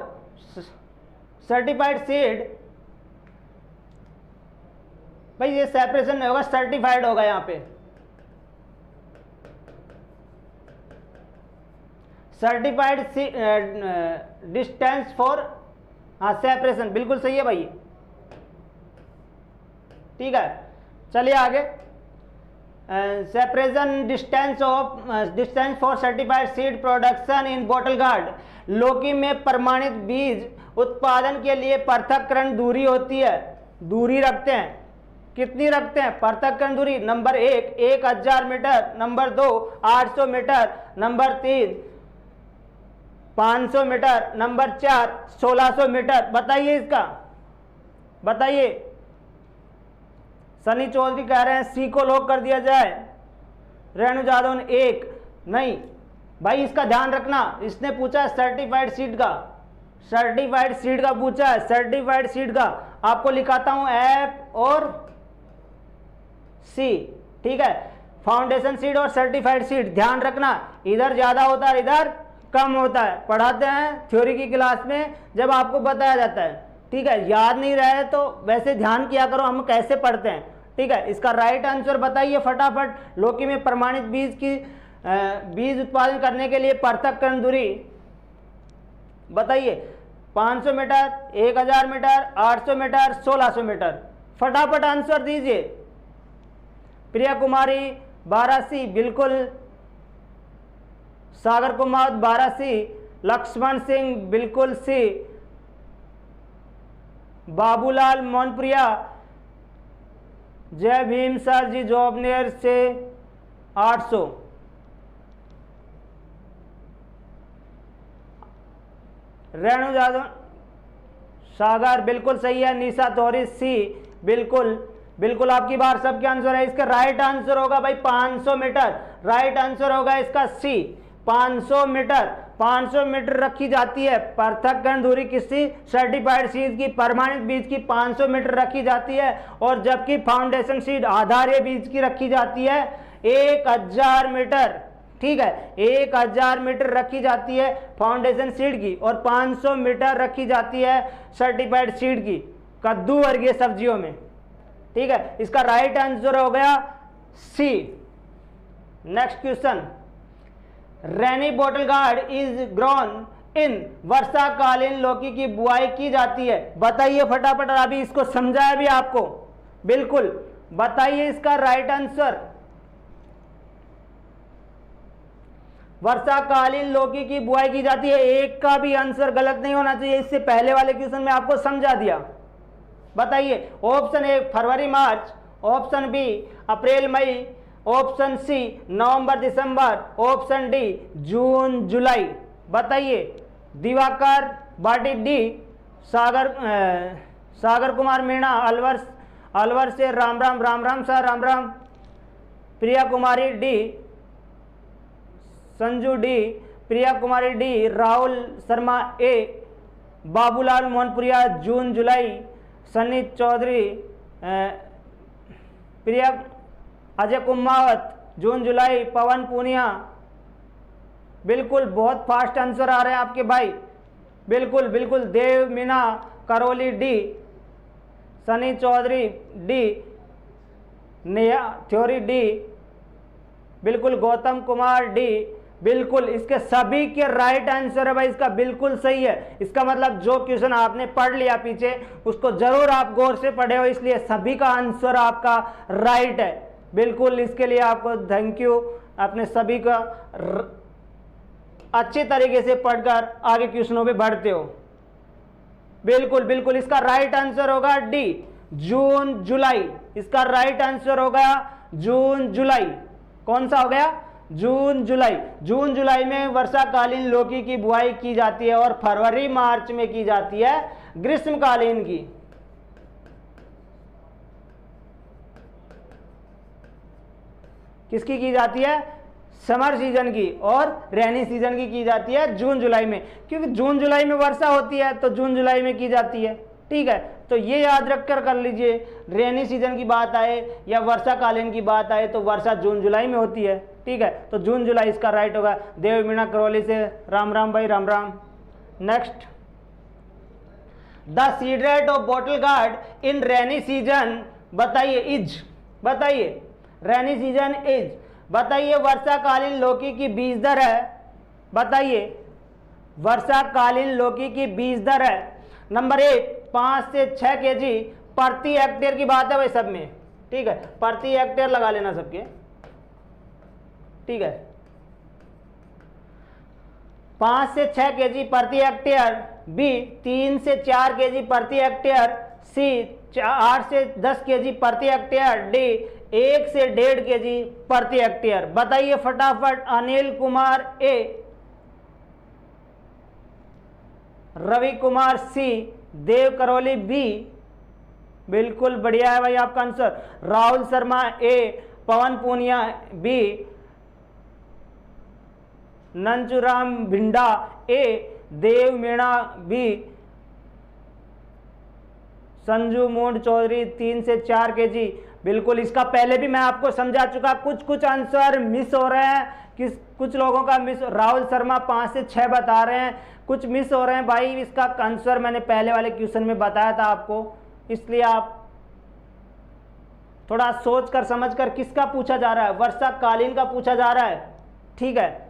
[SPEAKER 1] certified seed, भाई ये सेपरेशन नहीं होगा, सर्टिफाइड होगा यहाँ पे, सर्टिफाइड डिस्टेंस फॉर, हाँ सेपरेशन बिल्कुल सही है भाई, ठीक है। चलिए आगे, separation distance for certified seed production in bottle gourd, लौकी में प्रमाणित बीज उत्पादन के लिए पृथक्करण दूरी होती है, दूरी रखते हैं, कितनी रखते हैं पृथक्करण दूरी, number 1 1000 metre, number 2 800 metre, number 3 500 metre, number 4 1600 metre. बताइए इसका, बताइए। सनी चौधरी कह रहे हैं सी को लॉक कर दिया जाए, रेणु जादव ने 1 नहीं भाई, इसका ध्यान रखना, इसने पूछा सर्टिफाइड सीड का, सर्टिफाइड सीड का पूछा है, सर्टिफाइड सीड का आपको लिखाता हूं एफ और सी, ठीक है। फाउंडेशन सीड और सर्टिफाइड सीड ध्यान रखना, इधर ज्यादा होता है इधर कम होता है, पढ़ाते हैं थ्योरी की क्लास में जब आपको बताया जाता है, ठीक है। याद नहीं रहे तो वैसे ध्यान किया करो हम कैसे पढ़ते हैं, ठीक है। इसका राइट आंसर बताइए फटाफट, लौकी में प्रमाणित बीज उत्पादन करने के लिए पृथक्करण दूरी बताइए, 500 मीटर, 1000 मीटर, 800 मीटर, 1600 मीटर, फटाफट आंसर दीजिए। प्रिया कुमारी 12 सी बिल्कुल, सागर कुमार 12 सी, लक्ष्मण सिंह बिल्कुल सी, बाबूलाल मोनप्रिया, जय भीम सर जी जोबनेर से 800, रेणु जादव सागर बिल्कुल सही है, निशा तोरी सी बिल्कुल बिल्कुल आपकी बार सबके आंसर है। इसका राइट आंसर होगा भाई 500 मीटर, राइट आंसर होगा इसका सी 500 मीटर। 500 मीटर रखी जाती है पृथक्करण दूरी किसी सर्टिफाइड सीड की, प्रमाणित बीज की 500 मीटर रखी जाती है, और जबकि फाउंडेशन सीड आधारीय बीज की रखी जाती है 1000 मीटर, ठीक है। 1000 मीटर रखी जाती है फाउंडेशन सीड की और 500 मीटर रखी जाती है सर्टिफाइड सीड की कद्दू वर्गीय सब्जियों में, ठीक है। इसका राइट आंसर हो गया C. Next question, rainy bottle gourd is grown in, वर्षाकालीन लौकी की बुआई की जाती है, बताइए फटाफट, अभी इसको समझाया भी आपको, बिल्कुल बताइए इसका राइट आंसर। वर्षाकालीन लौकी की बुआई की जाती है, एक का भी आंसर गलत नहीं होना चाहिए, इससे पहले वाले क्वेश्चन में आपको समझा दिया। बताइए, ऑप्शन ए फरवरी मार्च, ऑप्शन बी अप्रैल मई, ऑप्शन सी नवंबर दिसंबर, ऑप्शन डी जून जुलाई। बताइए, दिवाकर बाटी डी, सागर कुमार मीणा अलवर से राम राम सर राम राम, Priya Kumari D, Sanju D, Priya Kumari D, Rahul Sharma A, Babulal Mohanpuria June July, Sunny Chaudhary, Priya Ajay Kumawat June July, Pawan Punia, बिल्कुल बहुत फास्ट आंसर आ रहे हैं आपके भाई, बिल्कुल बिल्कुल। देव मीना करौली डी, सनी चौधरी डी, नेहा थ्योरी डी, बिल्कुल गौतम कुमार डी, बिल्कुल इसके सभी के राइट आंसर है भाई, इसका बिल्कुल सही है। इसका मतलब जो क्वेश्चन आपने पढ़ लिया पीछे उसको जरूर आप गौर से पढ़े हो, इसलिए सभी का आंसर आपका राइट है, बिल्कुल। इसके लिए आपको थैंक यू, आपने सभी का अच्छे तरीके से पढ़कर आगे क्वेश्चनों पे बढ़ते हो, बिल्कुल बिल्कुल। इसका राइट आंसर होगा डी जून जुलाई, इसका राइट आंसर होगा जून जुलाई। कौन सा हो गया? जून जुलाई। जून जुलाई में वर्षाकालीन लौकी की बुआई की जाती है और फरवरी मार्च में की जाती है ग्रीष्मकालीन की। किसकी की जाती है? समर सीजन की, और रेनी सीजन की जाती है जून जुलाई में, क्योंकि जून जुलाई में वर्षा होती है तो जून जुलाई में की जाती है, ठीक है। तो ये याद रखकर कर लीजिए, रेनी सीजन की बात आए या वर्षाकालीन की बात आए तो वर्षा जून जुलाई में होती है। ठीक है, तो जून जुलाई इसका राइट होगा। देव मीणा करौली से राम राम भाई, Ram Ram. Next, the seed rate of bottle guard in rainy season बताइए इज, बताइए रेनी सीजन इज, बताइए वर्षाकालीन लौकी की बीज दर है, बताइए वर्षाकालीन लौकी की बीज दर है। नंबर 1 5 से 6 केजी प्रति हेक्टेयर की बात है भाई सब में, ठीक है, प्रति हेक्टेयर लगा लेना सबके, ठीक है, 5 से 6 केजी प्रति हेक्टेयर, बी 3 से 4 केजी प्रति हेक्टेयर, सी 8 से 10 केजी प्रति हेक्टेयर, डी 1 से 1.5 केजी प्रति हेक्टेयर। बताइए फटाफट। अनिल कुमार ए, रवि कुमार सी, देव करौली बी, बिल्कुल बढ़िया है भाई आपका आंसर। राहुल शर्मा ए, पवन पूनिया बी, नंचुराम भिंडा ए, देव मीणा बी, संजू मूड चौधरी 3 से 4 केजी, बिल्कुल। इसका पहले भी मैं आपको समझा चुका, कुछ आंसर मिस हो रहे हैं, कुछ लोगों का मिस। राहुल शर्मा 5 से 6 बता रहे हैं, कुछ मिस हो रहे हैं भाई। इसका आंसर मैंने पहले वाले क्वेश्चन में बताया था आपको, इसलिए आप थोड़ा सोच कर समझ कर, किसका पूछा जा रहा है, वर्षाकालीन का पूछा जा रहा है, ठीक है।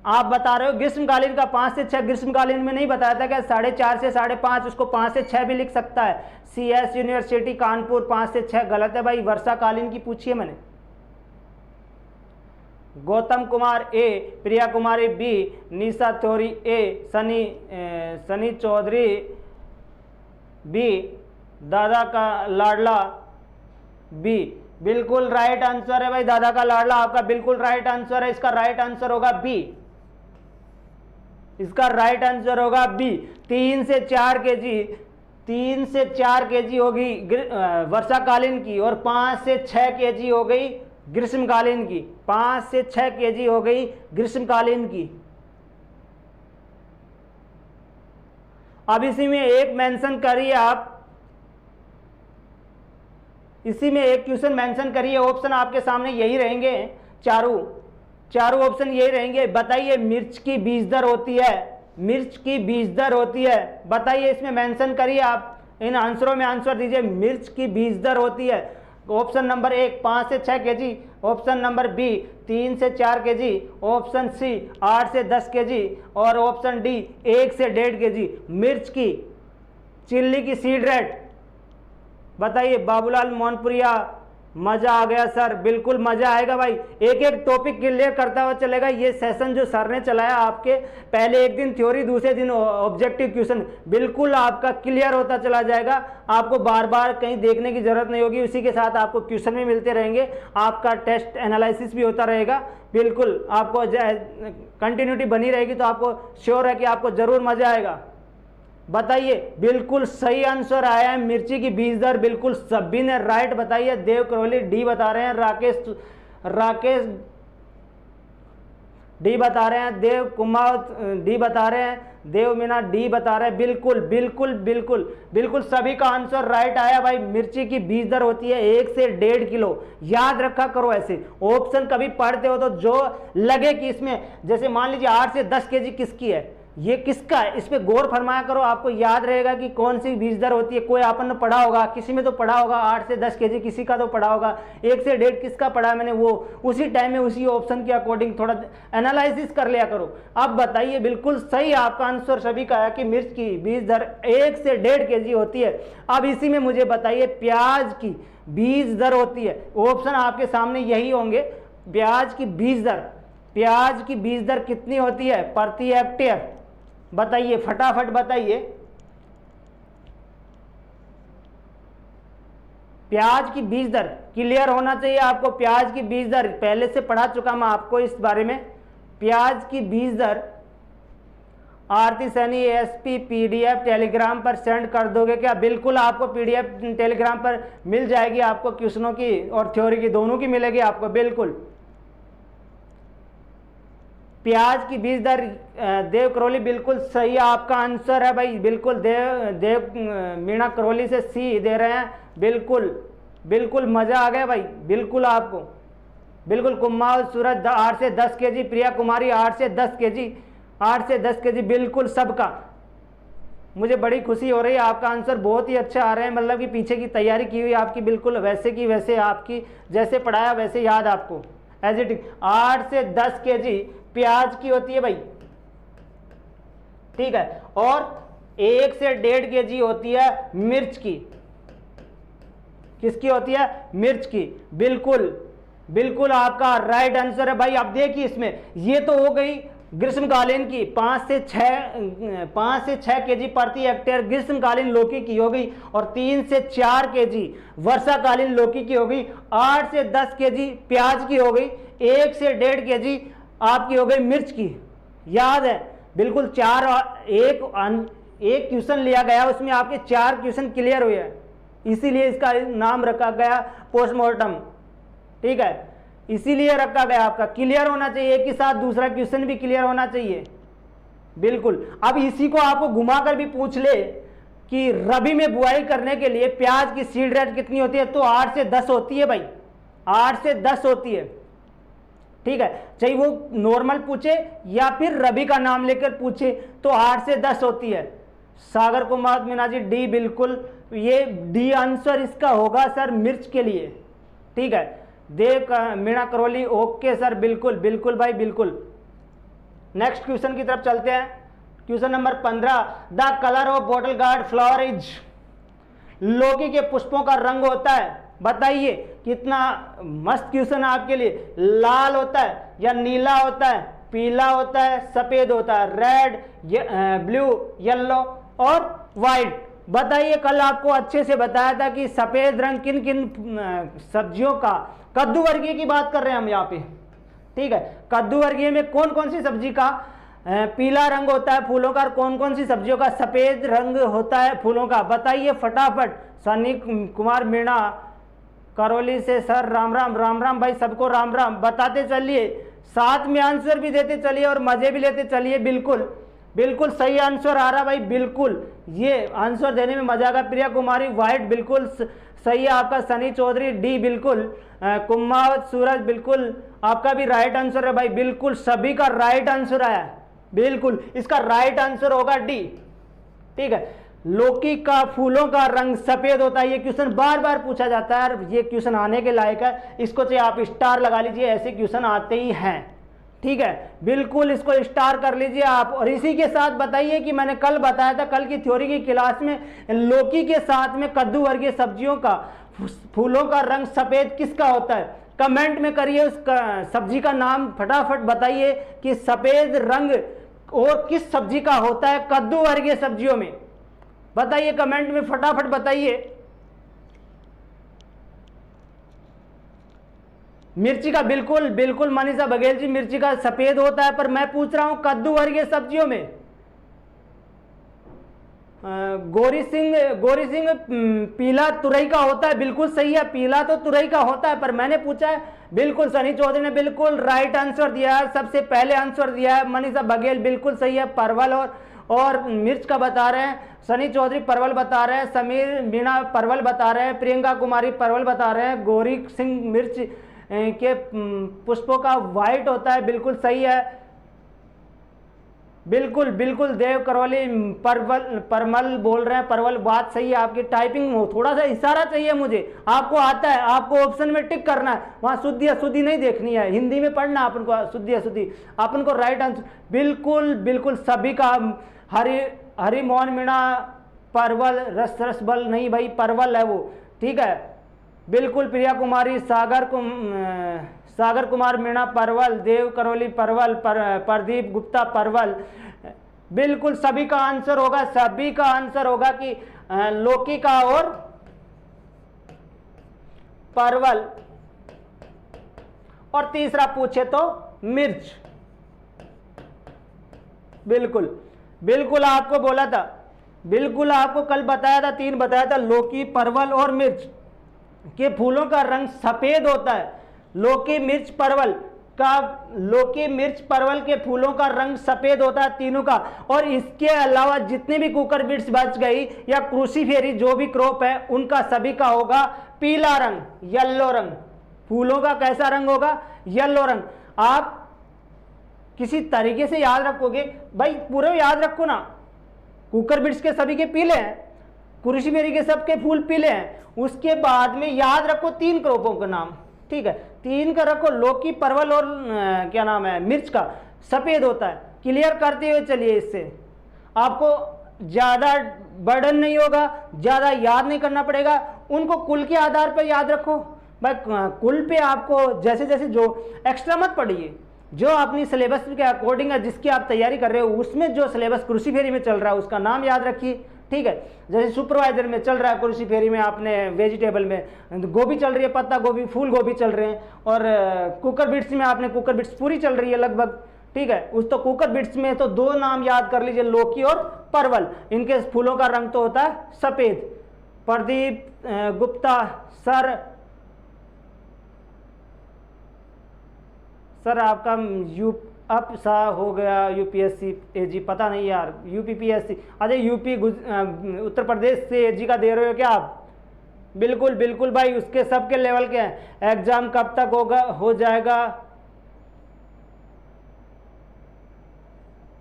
[SPEAKER 1] आप बता रहे हो ग्रीष्मकालीन का 5 से 6, ग्रीष्मकालीन में नहीं बताया था क्या, 4.5 से 5.5, उसको 5 से 6 भी लिख सकता है। CS यूनिवर्सिटी कानपुर 5 से 6 गलत है भाई, वर्षाकालीन की पूछिए मैंने। गौतम कुमार ए, प्रिया कुमारी बी, निशा थोरी ए, सनी चौधरी बी, दादा का लाडला बी, बिल्कुल राइट आंसर है भाई। दादा का लाडला आपका बिल्कुल राइट आंसर है, इसका राइट आंसर होगा बी, इसका राइट आंसर होगा बी। 3 से 4 केजी, 3 से 4 केजी होगी वर्षाकालीन की, और 5 से 6 केजी हो गई ग्रीष्मकालीन की, 5 से 6 केजी हो गई ग्रीष्मकालीन की। अब इसी में एक मेंशन करिए आप, इसी में एक क्वेश्चन मेंशन करिए, ऑप्शन आपके सामने यही रहेंगे, चारों ऑप्शन यही रहेंगे। बताइए मिर्च की बीज दर होती है, मिर्च की बीज दर होती है, बताइए, इसमें मेंशन करिए आप, इन आंसरों में आंसर दीजिए। मिर्च की बीज दर होती है, ऑप्शन नंबर 1 5 से 6 केजी, ऑप्शन नंबर बी 3 से 4 केजी, ऑप्शन सी 8 से 10 केजी, और ऑप्शन डी 1 से 1.5 केजी। मिर्च की चिल्ली की सीड रेट बताइए। बाबूलाल मोहनपुरिया, मजा आ गया सर, बिल्कुल मजा आएगा भाई, एक एक टॉपिक क्लियर करता हुआ चलेगा। ये सेशन जो सर ने चलाया आपके, पहले एक दिन थ्योरी, दूसरे दिन ऑब्जेक्टिव क्वेश्चन, बिल्कुल आपका क्लियर होता चला जाएगा। आपको बार बार कहीं देखने की जरूरत नहीं होगी, उसी के साथ आपको क्वेश्चन भी मिलते रहेंगे, आपका टेस्ट एनालिसिस भी होता रहेगा, बिल्कुल आपको कंटिन्यूटी बनी रहेगी, तो आपको श्योर है कि आपको जरूर मजा आएगा। बताइए, बिल्कुल सही आंसर आया है, मिर्ची की बीज दर, बिल्कुल सभी ने राइट बताइए। देव करौली डी बता रहे हैं, राकेश डी बता रहे हैं, देव कुमार डी बता रहे हैं, देव मीना डी बता रहे हैं, बिल्कुल बिल्कुल बिल्कुल बिल्कुल सभी का आंसर राइट आया भाई। मिर्ची की बीज दर होती है 1 से 1.5 किलो, याद रखा करो ऐसे। ऑप्शन कभी पढ़ते हो तो जो लगे कि इसमें, जैसे मान लीजिए 8 से 10 केजी किसकी है, ये किसका है, इस पे गौर फरमाया करो, आपको याद रहेगा कि कौन सी बीज दर होती है। कोई आपन ने पढ़ा होगा, किसी में तो पढ़ा होगा 8 से 10 केजी, किसी का तो पढ़ा होगा 1 से 1.5 किसका पढ़ा है मैंने, वो उसी टाइम में उसी ऑप्शन के अकॉर्डिंग थोड़ा एनालिसिस कर लिया करो। अब बताइए, बिल्कुल सही आपका आंसर सभी का है कि मिर्च की बीज दर 1 से 1.5 केजी होती है। अब इसी में मुझे बताइए प्याज की बीज दर होती है, ऑप्शन आपके सामने यही होंगे। प्याज की बीज दर, प्याज की बीज दर कितनी होती है प्रति हेक्टेयर, बताइए फटाफट बताइए। प्याज की बीज दर क्लियर होना चाहिए आपको, प्याज की बीज दर पहले से पढ़ा चुका मैं आपको इस बारे में। प्याज की बीज दर आरती सैनी एसपी PDF टेलीग्राम पर सेंड कर दोगे क्या? बिल्कुल आपको PDF टेलीग्राम पर मिल जाएगी, आपको क्वेश्चनों की और थ्योरी की दोनों की मिलेगी आपको, बिल्कुल। प्याज की बीज दर देव करौली बिल्कुल सही आपका आंसर है भाई, बिल्कुल देव मीणा करौली से सी दे रहे हैं, बिल्कुल बिल्कुल मजा आ गया भाई, बिल्कुल आपको बिल्कुल। कुमाऊं सूरज 8 से 10 केजी, प्रिया कुमारी 8 से 10 केजी, 8 से 10 केजी, बिल्कुल सबका। मुझे बड़ी खुशी हो रही है, आपका आंसर बहुत ही अच्छा आ रहा है, मतलब कि पीछे की तैयारी की हुई आपकी बिल्कुल वैसे की वैसे, आपकी जैसे पढ़ाया वैसे याद आपको एज इट इज। 8 से 10 केजी प्याज की होती है भाई, ठीक है, और 1 से 1.5 केजी होती है मिर्च की। किसकी होती है? मिर्च की। बिल्कुल बिल्कुल आपका राइट आंसर है भाई। आप देखिए इसमें, ये तो हो गई ग्रीष्मकालीन की, 5 से 6 केजी प्रति हेक्टेयर ग्रीष्मकालीन लौकी की हो गई, और 3 से 4 केजी वर्षाकालीन लौकी की हो गई, 8 से 10 केजी प्याज की हो गई, 1 से 1.5 केजी आपकी हो गई मिर्च की। याद है बिल्कुल। एक क्वेश्चन लिया गया, उसमें आपके 4 क्वेश्चन क्लियर हुए हैं, इसीलिए इसका नाम रखा गया पोस्टमार्टम, ठीक है, इसीलिए रखा गया। आपका क्लियर होना चाहिए, एक के साथ दूसरा क्वेश्चन भी क्लियर होना चाहिए। बिल्कुल। अब इसी को आपको घुमाकर भी पूछ ले कि रबी में बुआई करने के लिए प्याज की सीड रेट कितनी होती है, तो 8 से 10 होती है भाई, 8 से 10 होती है, ठीक है। चाहे वो नॉर्मल पूछे या फिर रबी का नाम लेकर पूछे, तो 8 से 10 होती है। सागर कुमार मीना जी डी, बिल्कुल ये डी आंसर इसका होगा सर, मिर्च के लिए, ठीक है। देव मीणा करौली, ओके सर, बिल्कुल बिल्कुल भाई, बिल्कुल। नेक्स्ट क्वेश्चन की तरफ चलते हैं। Question number 15, the colour of bottle guard flower is, लौकी के पुष्पों का रंग होता है, बताइए। कितना मस्त क्वेश्चन है आपके लिए। लाल होता है या नीला होता है, पीला होता है, सफेद होता है, रेड, ब्लू, येलो और व्हाइट। बताइए, कल आपको अच्छे से बताया था कि सफेद रंग किन किन सब्जियों का, कद्दू वर्गीय की बात कर रहे हैं हम यहाँ पे, ठीक है। कद्दू वर्गीय में कौन कौन सी सब्जी का पीला रंग होता है फूलों का, और कौन कौन सी सब्जियों का सफेद रंग होता है फूलों का, बताइए फटाफट। सनी कुमार मीणा करौली से सर राम राम, राम राम भाई, सबको राम राम। बताते चलिए, साथ में आंसर भी देते चलिए और मजे भी लेते चलिए। बिल्कुल बिल्कुल सही आंसर आ रहा भाई, बिल्कुल ये आंसर देने में मजा आएगा। प्रिया कुमारी व्हाइट, बिल्कुल सही है आपका। सनी चौधरी डी, बिल्कुल। कुमावत सूरज, बिल्कुल आपका भी राइट आंसर है भाई, बिल्कुल सभी का राइट आंसर आया, बिल्कुल। इसका राइट आंसर होगा डी, ठीक है। लौकी का फूलों का रंग सफेद होता है, ये क्वेश्चन बार बार पूछा जाता है, ये क्वेश्चन आने के लायक है, इसको चाहे आप स्टार लगा लीजिए, ऐसे क्वेश्चन आते ही हैं, ठीक है। बिल्कुल इसको स्टार कर लीजिए आप। और इसी के साथ बताइए कि मैंने कल बताया था, कल की थ्योरी की क्लास में, लौकी के साथ में कद्दू वर्गीय सब्जियों का फूलों का रंग सफेद किसका होता है। कमेंट में करिए उस सब्जी का नाम, फटाफट बताइए कि सफेद रंग और किस सब्जी का होता है कद्दू वर्गीय सब्जियों में, बताइए कमेंट में, फटाफट बताइए। मिर्ची का, बिल्कुल बिल्कुल मनीषा बघेल जी, मिर्ची का सफेद होता है, पर मैं पूछ रहा हूं कद्दू वर्गीय सब्जियों में। गौरी सिंह पीला तुरई का होता है, बिल्कुल सही है, पीला तो तुरई का होता है, पर मैंने पूछा है, बिल्कुल। सनी चौधरी ने बिल्कुल राइट आंसर दिया है, सबसे पहले आंसर दिया है। मनीषा बघेल बिल्कुल सही है, परवल और मिर्च का बता रहे हैं। सनी चौधरी परवल बता रहे हैं, समीर मीणा परवल बता रहे हैं, प्रियंका कुमारी परवल बता रहे हैं, गौरी सिंह मिर्च के पुष्पों का व्हाइट होता है, बिल्कुल सही है, बिल्कुल बिल्कुल। देव करौली परमल बोल रहे हैं, परवल, बात सही है आपकी। टाइपिंग हो, थोड़ा सा इशारा चाहिए मुझे, आपको आता है, आपको ऑप्शन में टिक करना है, वहाँ शुद्धि अशुद्धि नहीं देखनी है, हिंदी में पढ़ना अपन को, शुद्धि अशुद्धि अपन को राइट आंसर, बिल्कुल बिल्कुल सभी का। हरि मोहन मीणा परवल, रसबल नहीं भाई, परवल है वो, ठीक है, बिल्कुल। प्रिया कुमारी, सागर कुमार मीणा परवल, देव करौली परवल, प्रदीप गुप्ता परवल, बिल्कुल सभी का आंसर होगा, सभी का आंसर होगा कि लौकी का और परवल, और तीसरा पूछे तो मिर्च, बिल्कुल बिल्कुल आपको बोला था, बिल्कुल आपको कल बताया था, 3 बताया था, लौकी, परवल और मिर्च के फूलों का रंग सफेद होता है। लौकी मिर्च परवल के फूलों का रंग सफेद होता है तीनों का। और इसके अलावा जितने भी कुकर बीट्स बच गई या क्रूसीफेरी जो भी क्रॉप है, उनका सभी का होगा पीला रंग, येलो रंग, फूलों का कैसा रंग होगा? येलो रंग। आप किसी तरीके से याद रखोगे भाई, पूरे याद रखो ना, कुकर बिट्स के सभी के पीले हैं, क्रूसीफेरी के सबके फूल पीले हैं। उसके बाद में याद रखो 3 क्रॉपों का नाम, ठीक है, 3 का रखो, लौकी, परवल और क्या नाम है, मिर्च का सफेद होता है। क्लियर करते हुए चलिए, इससे आपको ज़्यादा बर्डन नहीं होगा, ज़्यादा याद नहीं करना पड़ेगा। उनको कुल के आधार पर याद रखो भाई, कुल पे आपको जैसे जैसे जो एक्स्ट्रा मत पढ़िए, जो अपनी सिलेबस के अकॉर्डिंग है, जिसकी आप तैयारी कर रहे हो, उसमें जो सिलेबस क्रूसीफेरी में चल रहा है उसका नाम याद रखिए, ठीक है। जैसे सुपरवाइजर में चल रहा है क्रूसीफेरी में, आपने वेजिटेबल में गोभी चल रही है, पत्ता गोभी, फूल गोभी चल रहे हैं, और कुकर बिट्स में आपने कुकर बिट्स पूरी चल रही है लगभग, ठीक है। उस तो कुकर बिट्स में तो 2 नाम याद कर लीजिए, लौकी और परवल। इनके फूलों का रंग तो होता है सफेद। प्रदीप गुप्ता सर आपका अब सा हो गया यूपीएससी एजी, पता नहीं यार, यूपीपीएससी, अरे यूपी उत्तर प्रदेश से एजी का दे रहे हो क्या आप? बिल्कुल बिल्कुल भाई, उसके सबके लेवल के हैं। एग्जाम कब तक होगा, हो जाएगा?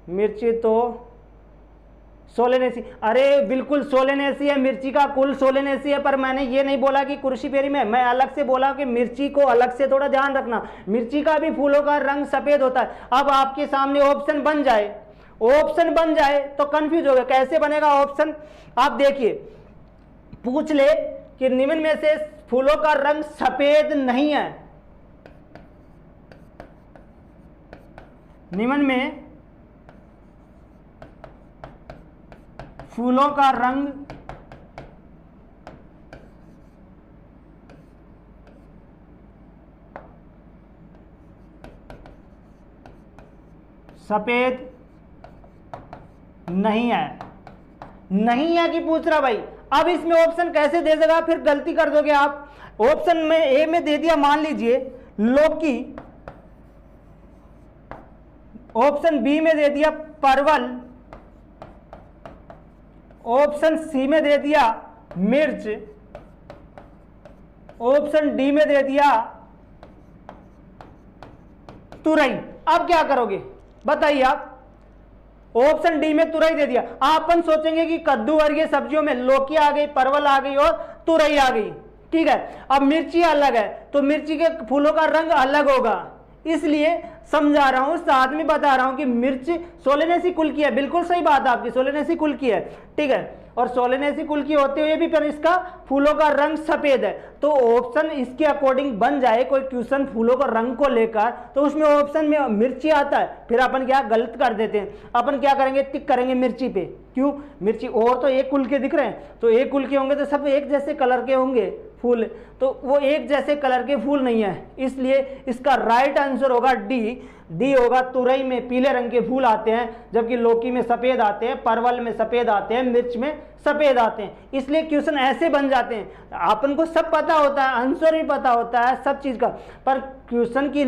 [SPEAKER 1] मिर्ची तो सोलेनेसी, अरे बिल्कुल सोलेनेसी है, मिर्ची का कुल सोलेनेसी है, पर मैंने ये नहीं बोला कि क्रूसीफेरी में, मैं अलग से बोला कि मिर्ची को अलग से थोड़ा ध्यान रखना, मिर्ची का भी फूलों का रंग सफेद होता है। अब आपके सामने ऑप्शन बन जाए तो कंफ्यूज हो गए, कैसे बनेगा ऑप्शन? आप देखिए, पूछ ले कि निम्न में से फूलों का रंग सफेद नहीं है, निम्न में फूलों का रंग सफेद नहीं है कि पूछ रहा भाई। अब इसमें ऑप्शन कैसे दे देगा, फिर गलती कर दोगे आप। ऑप्शन में ए में दे दिया, मान लीजिए लौकी, ऑप्शन बी में दे दिया परवल, ऑप्शन सी में दे दिया मिर्च, ऑप्शन डी में दे दिया तुरई। अब क्या करोगे बताइए आप? ऑप्शन डी में तुरई दे दिया, अपन सोचेंगे कि कद्दू वर्गीय सब्जियों में लौकी आ गई, परवल आ गई और तुरई आ गई, ठीक है। अब मिर्ची अलग है तो मिर्ची के फूलों का रंग अलग होगा, इसलिए समझा रहा हूं, साथ में बता रहा हूं कि मिर्च सोलेनेसी कुल की है। बिल्कुल सही बात आपकी, सोलेनेसी कुल की है, ठीक है। और सोलेनेसी कुल की होते हुए भी पर इसका फूलों का रंग सफेद है, तो ऑप्शन इसके अकॉर्डिंग बन जाए कोई क्वेश्चन फूलों का रंग को लेकर, तो उसमें ऑप्शन में मिर्ची आता है, फिर अपन क्या गलत कर देते हैं, अपन क्या करेंगे, टिक करेंगे मिर्ची पे। क्यों? मिर्ची और तो एक कुल के दिख रहे हैं, तो एक कुल के होंगे तो सब एक जैसे कलर के होंगे फूल, तो वो एक जैसे कलर के फूल नहीं है, इसलिए इसका राइट आंसर होगा डी होगा। तुरई में पीले रंग के फूल आते हैं, जबकि लौकी में सफेद आते हैं, परवल में सफेद आते हैं, मिर्च में सफेद आते हैं, इसलिए क्वेश्चन ऐसे बन जाते हैं। अपन को सब पता होता है, आंसर भी पता होता है सब चीज का, पर क्वेश्चन की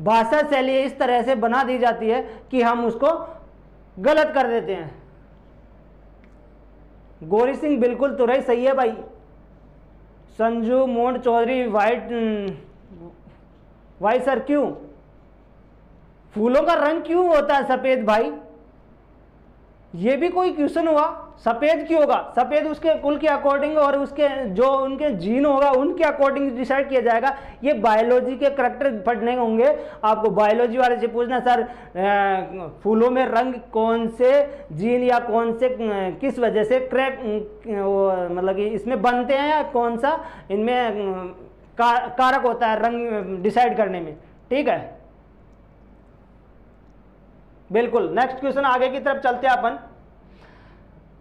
[SPEAKER 1] भाषा शैली इस तरह से बना दी जाती है कि हम उसको गलत कर देते हैं। गौरी सिंह बिल्कुल तुरई सही है भाई। संजू मोंड चौधरी वाई सर, क्यों फूलों का रंग क्यों होता है सफेद भाई? ये भी कोई क्वेश्चन हुआ? सफेद क्यों होगा? सफेद उसके कुल के अकॉर्डिंग और उसके जो उनके जीन होगा उनके अकॉर्डिंग डिसाइड किया जाएगा। ये बायोलॉजी के करैक्टर पढ़ने होंगे आपको, बायोलॉजी वाले से पूछना सर फूलों में रंग कौन से जीन या कौन से किस वजह से मतलब कि इसमें बनते हैं, या कौन सा इनमें कारक होता है रंग डिसाइड करने में, ठीक है। बिल्कुल, नेक्स्ट क्वेश्चन आगे की तरफ चलते हैं अपन।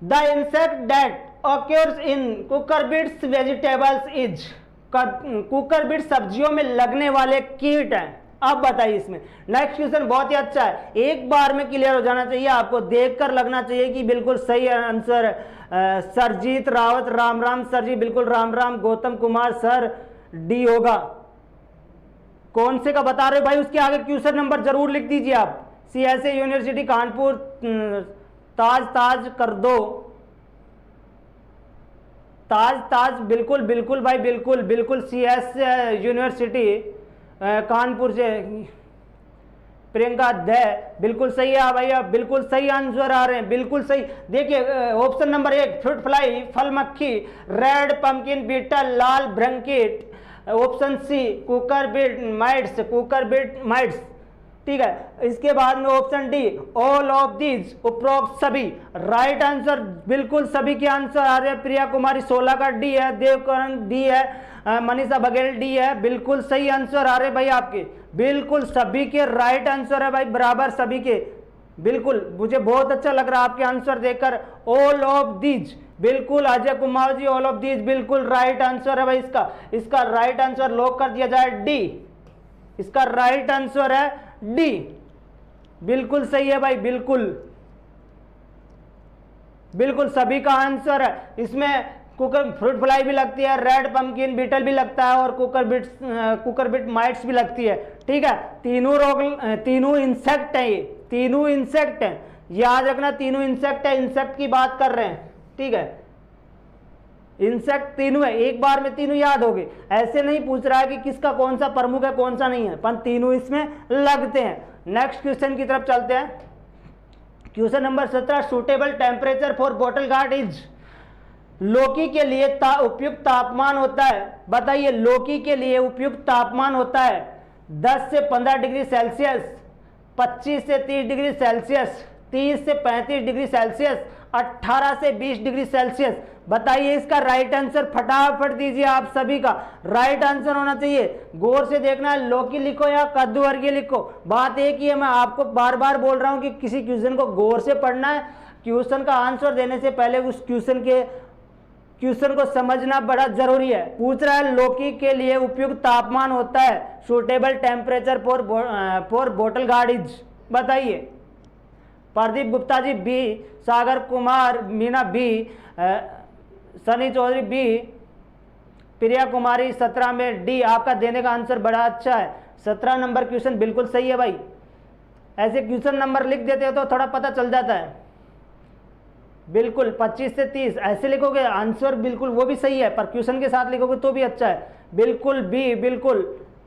[SPEAKER 1] The insect that occurs in cucurbits vegetables is, cucurbit सब्जियों में लगने वाले कीट हैं। अब बताइए इसमें। नेक्स्ट क्वेश्चन बहुत ही अच्छा है, एक बार में क्लियर हो जाना चाहिए, आपको देखकर लगना चाहिए कि बिल्कुल सही आंसर। सरजीत रावत, राम राम सर जी, बिल्कुल राम राम। गौतम कुमार सर, डी होगा। कौन से का बता रहे हो भाई, उसके आगे क्वेश्चन नंबर जरूर लिख दीजिए आप। CSA यूनिवर्सिटी कानपुर ताज कर दो। ताज ताज बिल्कुल बिल्कुल भाई बिल्कुल बिल्कुल, CS यूनिवर्सिटी कानपुर से प्रियंका दे, बिल्कुल सही है भैया, बिल्कुल सही आंसर आ रहे हैं, बिल्कुल सही। देखिए ऑप्शन नंबर 1 फ्रूट फ्लाई, फल मक्खी, रेड पंपकिन बीटल, लाल ब्रंकिट। Option C cucurbit mites, ठीक है। इसके बाद में option D all of these, उपरोक्त सभी। राइट आंसर बिल्कुल सभी के आंसर आ रहे हैं। प्रिया कुमारी 16 का डी है, देवकरण डी है, मनीषा बघेल डी है, बिल्कुल सही आंसर आ रहे भाई आपके, बिल्कुल सभी के राइट आंसर है भाई, बराबर सभी के, बिल्कुल। मुझे बहुत अच्छा लग रहा है आपके आंसर देखकर। ऑल ऑफ दीज, बिल्कुल Ajay Kumar ji, all of these बिल्कुल राइट आंसर है भाई इसका राइट आंसर लॉक कर दिया जाए डी। इसका राइट आंसर है डी, बिल्कुल सही है भाई, बिल्कुल बिल्कुल सभी का आंसर है। इसमें कुकर फ्रूट फ्लाई भी लगती है, रेड पंपकिन बीटल भी लगता है और कुकर बिट माइट्स भी लगती है, ठीक है। तीनों इंसेक्ट है, ये तीनों इंसेक्ट है, याद रखना तीनों इंसेक्ट है, इंसेक्ट की बात कर रहे हैं, ठीक है। इंसेक्ट तीनों है, एक बार में तीनों याद हो गए। ऐसे नहीं पूछ रहा है कि किसका कौन सा प्रमुख है कौन सा नहीं है, पर तीनों इसमें लगते हैं। नेक्स्ट क्वेश्चन की तरफ चलते हैं। Question number 17, suitable temperature for bottle gourd is. लौकी के लिए उपयुक्त तापमान होता है, बताइए लौकी के लिए उपयुक्त तापमान होता है 10 से 15 डिग्री सेल्सियस, 25 से 30 डिग्री सेल्सियस, 30 से 35 डिग्री सेल्सियस, 18 से 20 डिग्री सेल्सियस। बताइए इसका राइट आंसर फटाफट दीजिए, आप सभी का राइट आंसर होना चाहिए। गौर से देखना है, लौकी लिखो या कद्दू वर्गीय लिखो, बात एक ही है। मैं आपको बार बार बोल रहा हूं कि किसी क्वेश्चन को गौर से पढ़ना है, क्वेश्चन का आंसर देने से पहले उस क्वेश्चन को समझना बड़ा जरूरी है। पूछ रहा है लौकी के लिए उपयुक्त तापमान होता है, suitable temperature for bottle gourd is. बताइए Pradeep Gupta ji B, Sagar Kumar Meena B, Sunny Chaudhary B, Priya Kumari 17 में डी। आपका देने का आंसर बड़ा अच्छा है, 17 नंबर क्वेश्चन बिल्कुल सही है भाई। ऐसे क्वेश्चन नंबर लिख देते हो तो थोड़ा पता चल जाता है। बिल्कुल 25 से 30 ऐसे लिखोगे आंसर बिल्कुल वो भी सही है, पर क्वेश्चन के साथ लिखोगे तो भी अच्छा है। बिल्कुल बी, बिल्कुल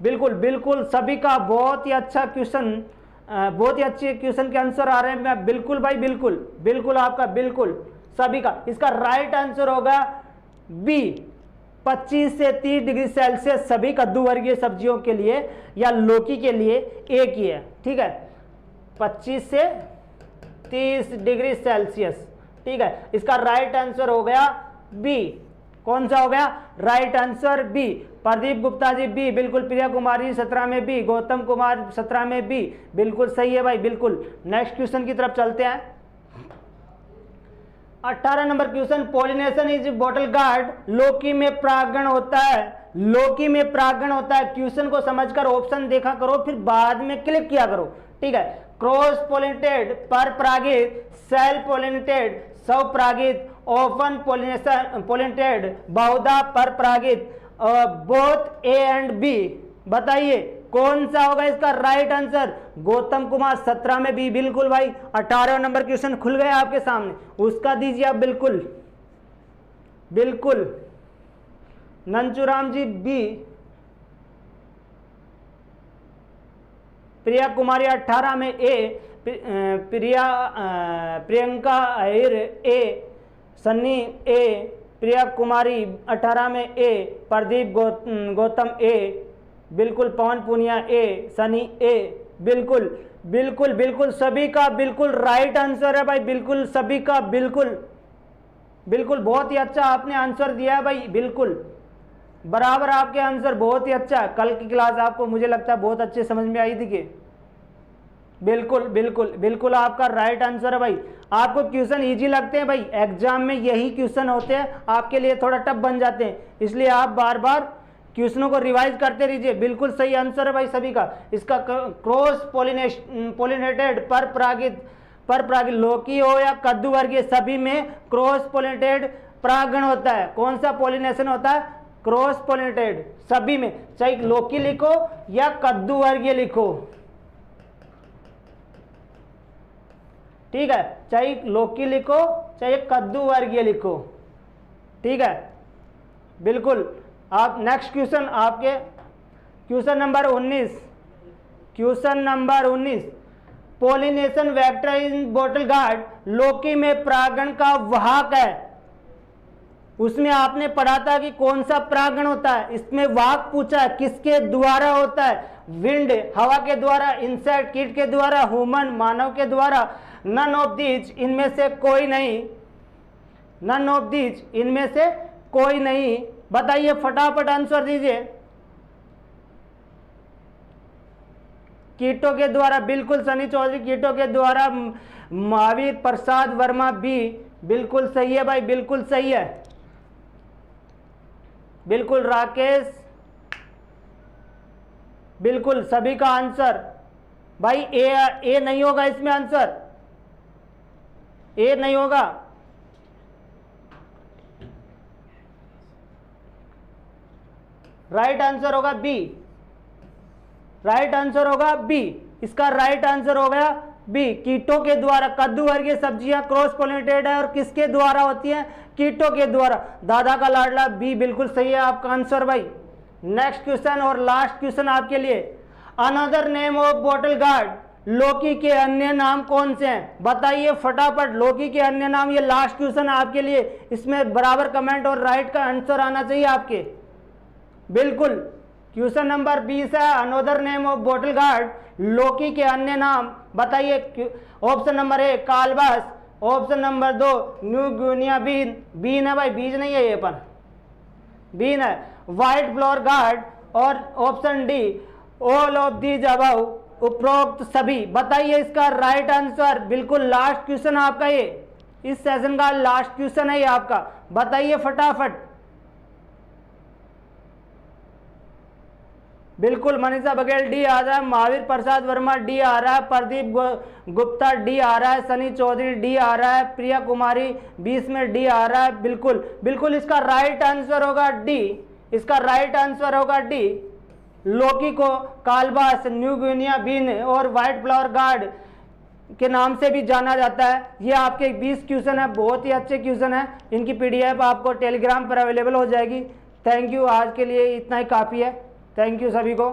[SPEAKER 1] बिल्कुल बिल्कुल सभी का बहुत ही अच्छा क्वेश्चन, बहुत ही अच्छे क्वेश्चन के आंसर आ रहे हैं। मैं बिल्कुल भाई बिल्कुल बिल्कुल आपका बिल्कुल सभी का। इसका राइट आंसर होगा बी, 25 से 30 डिग्री सेल्सियस सभी कद्दू वर्गीय सब्जियों के लिए या लौकी के लिए एक ही है, ठीक है। 25 से 30 डिग्री सेल्सियस, ठीक है। इसका राइट आंसर हो गया बी। कौन सा हो गया right answer? B. Pradeep Gupta ji B, बिल्कुल। प्रिया कुमारी 17 में बी, गौतम कुमार 17 में बी, बिल्कुल सही है भाई, बिल्कुल। नेक्स्ट क्वेश्चन की तरफ चलते हैं। 18 number question, pollination is bottle gourd. लौकी में परागण होता है, लौकी में परागण होता है। क्वेश्चन को समझकर ऑप्शन देखा करो, फिर बाद में क्लिक किया करो, ठीक है। क्रॉस पोलिनेटेड, पर परागित, सेल्फ पोलिनेटेड, स्व परागित, ओपन पोलिनेटेड, बहुधा पर परागित, बोथ ए एंड बी। बताइए कौन सा होगा इसका राइट आंसर? गौतम कुमार 17 में बी, बिल्कुल भाई। 18 नंबर क्वेश्चन खुल गया आपके सामने, उसका दीजिए आप बिल्कुल बिल्कुल। नंचुराम जी बी, प्रिया कुमारी 18 में ए, प्रियंका अहिर ए, सन्नी ए, प्रिया कुमारी 18 में ए, प्रदीप गौतम ए, बिल्कुल। पवन पुनिया ए, सनी ए, बिल्कुल बिल्कुल बिल्कुल सभी का बिल्कुल राइट आंसर है भाई, बिल्कुल सभी का बिल्कुल बिल्कुल। बहुत ही अच्छा आपने आंसर दिया है भाई, बिल्कुल बराबर आपके आंसर, बहुत ही अच्छा। कल की क्लास आपको मुझे लगता है बहुत अच्छे समझ में आई थी कि बिल्कुल बिल्कुल बिल्कुल आपका राइट आंसर है भाई। आपको क्वेश्चन इजी लगते हैं भाई, एग्जाम में यही क्वेश्चन होते हैं, आपके लिए थोड़ा टफ बन जाते हैं, इसलिए आप बार बार क्वेश्चनों को रिवाइज करते रहिए। बिल्कुल सही आंसर है भाई सभी का। इसका क्रॉस पोलिनेटेड, पर परागित, लौकी हो या कद्दू वर्गीय सभी में क्रॉस पोलिनेटेड परागण होता है। कौन सा पोलिनेशन होता है? क्रॉस पोलिनेटेड सभी में, चाहे लौकी लिखो या कद्दू वर्गीय लिखो, ठीक है। चाहे लौकी लिखो चाहे कद्दू वर्गीय लिखो, ठीक है। बिल्कुल। आप नेक्स्ट क्वेश्चन आपके क्वेश्चन नंबर 19 पोलिनेशन वेक्टर इन बॉटल गार्ड लौकी में परागण का वाहक है। उसमें आपने पढ़ा था कि कौन सा परागण होता है, इसमें वाहक पूछा है, किसके द्वारा होता है? विंड हवा के द्वारा, इंसेक्ट कीट के द्वारा, ह्यूमन मानव के द्वारा। नन ऑफ दीज इनमें से कोई नहीं, नन ऑफ दीज इनमें से कोई नहीं। बताइए फटाफट आंसर दीजिए। कीटों के द्वारा, बिल्कुल सनी चौधरी कीटों के द्वारा। महावीर प्रसाद वर्मा बी, बिल्कुल सही है भाई, बिल्कुल सही है, बिल्कुल। राकेश, बिल्कुल सभी का आंसर भाई ए नहीं होगा इसमें आंसर, ए नहीं होगा। राइट आंसर होगा बी, राइट आंसर होगा बी। इसका राइट आंसर हो गया बी, कीटों के द्वारा। कद्दू वर्गीय सब्जियां क्रॉस पोलिनेटेड है और किसके द्वारा होती हैं? कीटों के द्वारा। दादा का लाडला बी, बिल्कुल सही है आपका आंसर भाई। नेक्स्ट क्वेश्चन और लास्ट क्वेश्चन आपके लिए। Another name of bottle gourd, लौकी के अन्य नाम कौन से हैं? बताइए फटाफट, लौकी के अन्य नाम। ये लास्ट क्वेश्चन है आपके लिए, इसमें बराबर कमेंट और राइट का आंसर आना चाहिए आपके। बिल्कुल, क्वेश्चन नंबर 20 है, another name of bottle gourd, लौकी के अन्य नाम बताइए। Option number A calabash, option number 2 New Guinea bean, bean है भाई, बीज नहीं है ये, पर बीन है। व्हाइट फ्लावर गार्ड और option D all of these above, उपरोक्त सभी। बताइए इसका राइट आंसर। बिल्कुल लास्ट क्वेश्चन आपका ये, इस सेशन का लास्ट क्वेश्चन है ये आपका, बताइए फटाफट। बिल्कुल मनीषा बघेल डी आ रहा है, महावीर प्रसाद वर्मा डी आ रहा है, प्रदीप गुप्ता डी आ रहा है, सनी चौधरी डी आ रहा है, प्रिया कुमारी 20 में डी आ रहा है। बिल्कुल बिल्कुल इसका राइट आंसर होगा डी, इसका राइट आंसर होगा डी। लौकी को कालबास, न्यू गुनिया बीन और व्हाइट फ्लावर गार्ड के नाम से भी जाना जाता है। ये आपके 20 क्वेश्चन है, बहुत ही अच्छे क्वेश्चन है। इनकी PDF आपको टेलीग्राम पर अवेलेबल हो जाएगी। थैंक यू, आज के लिए इतना ही काफ़ी है। थैंक यू सभी को।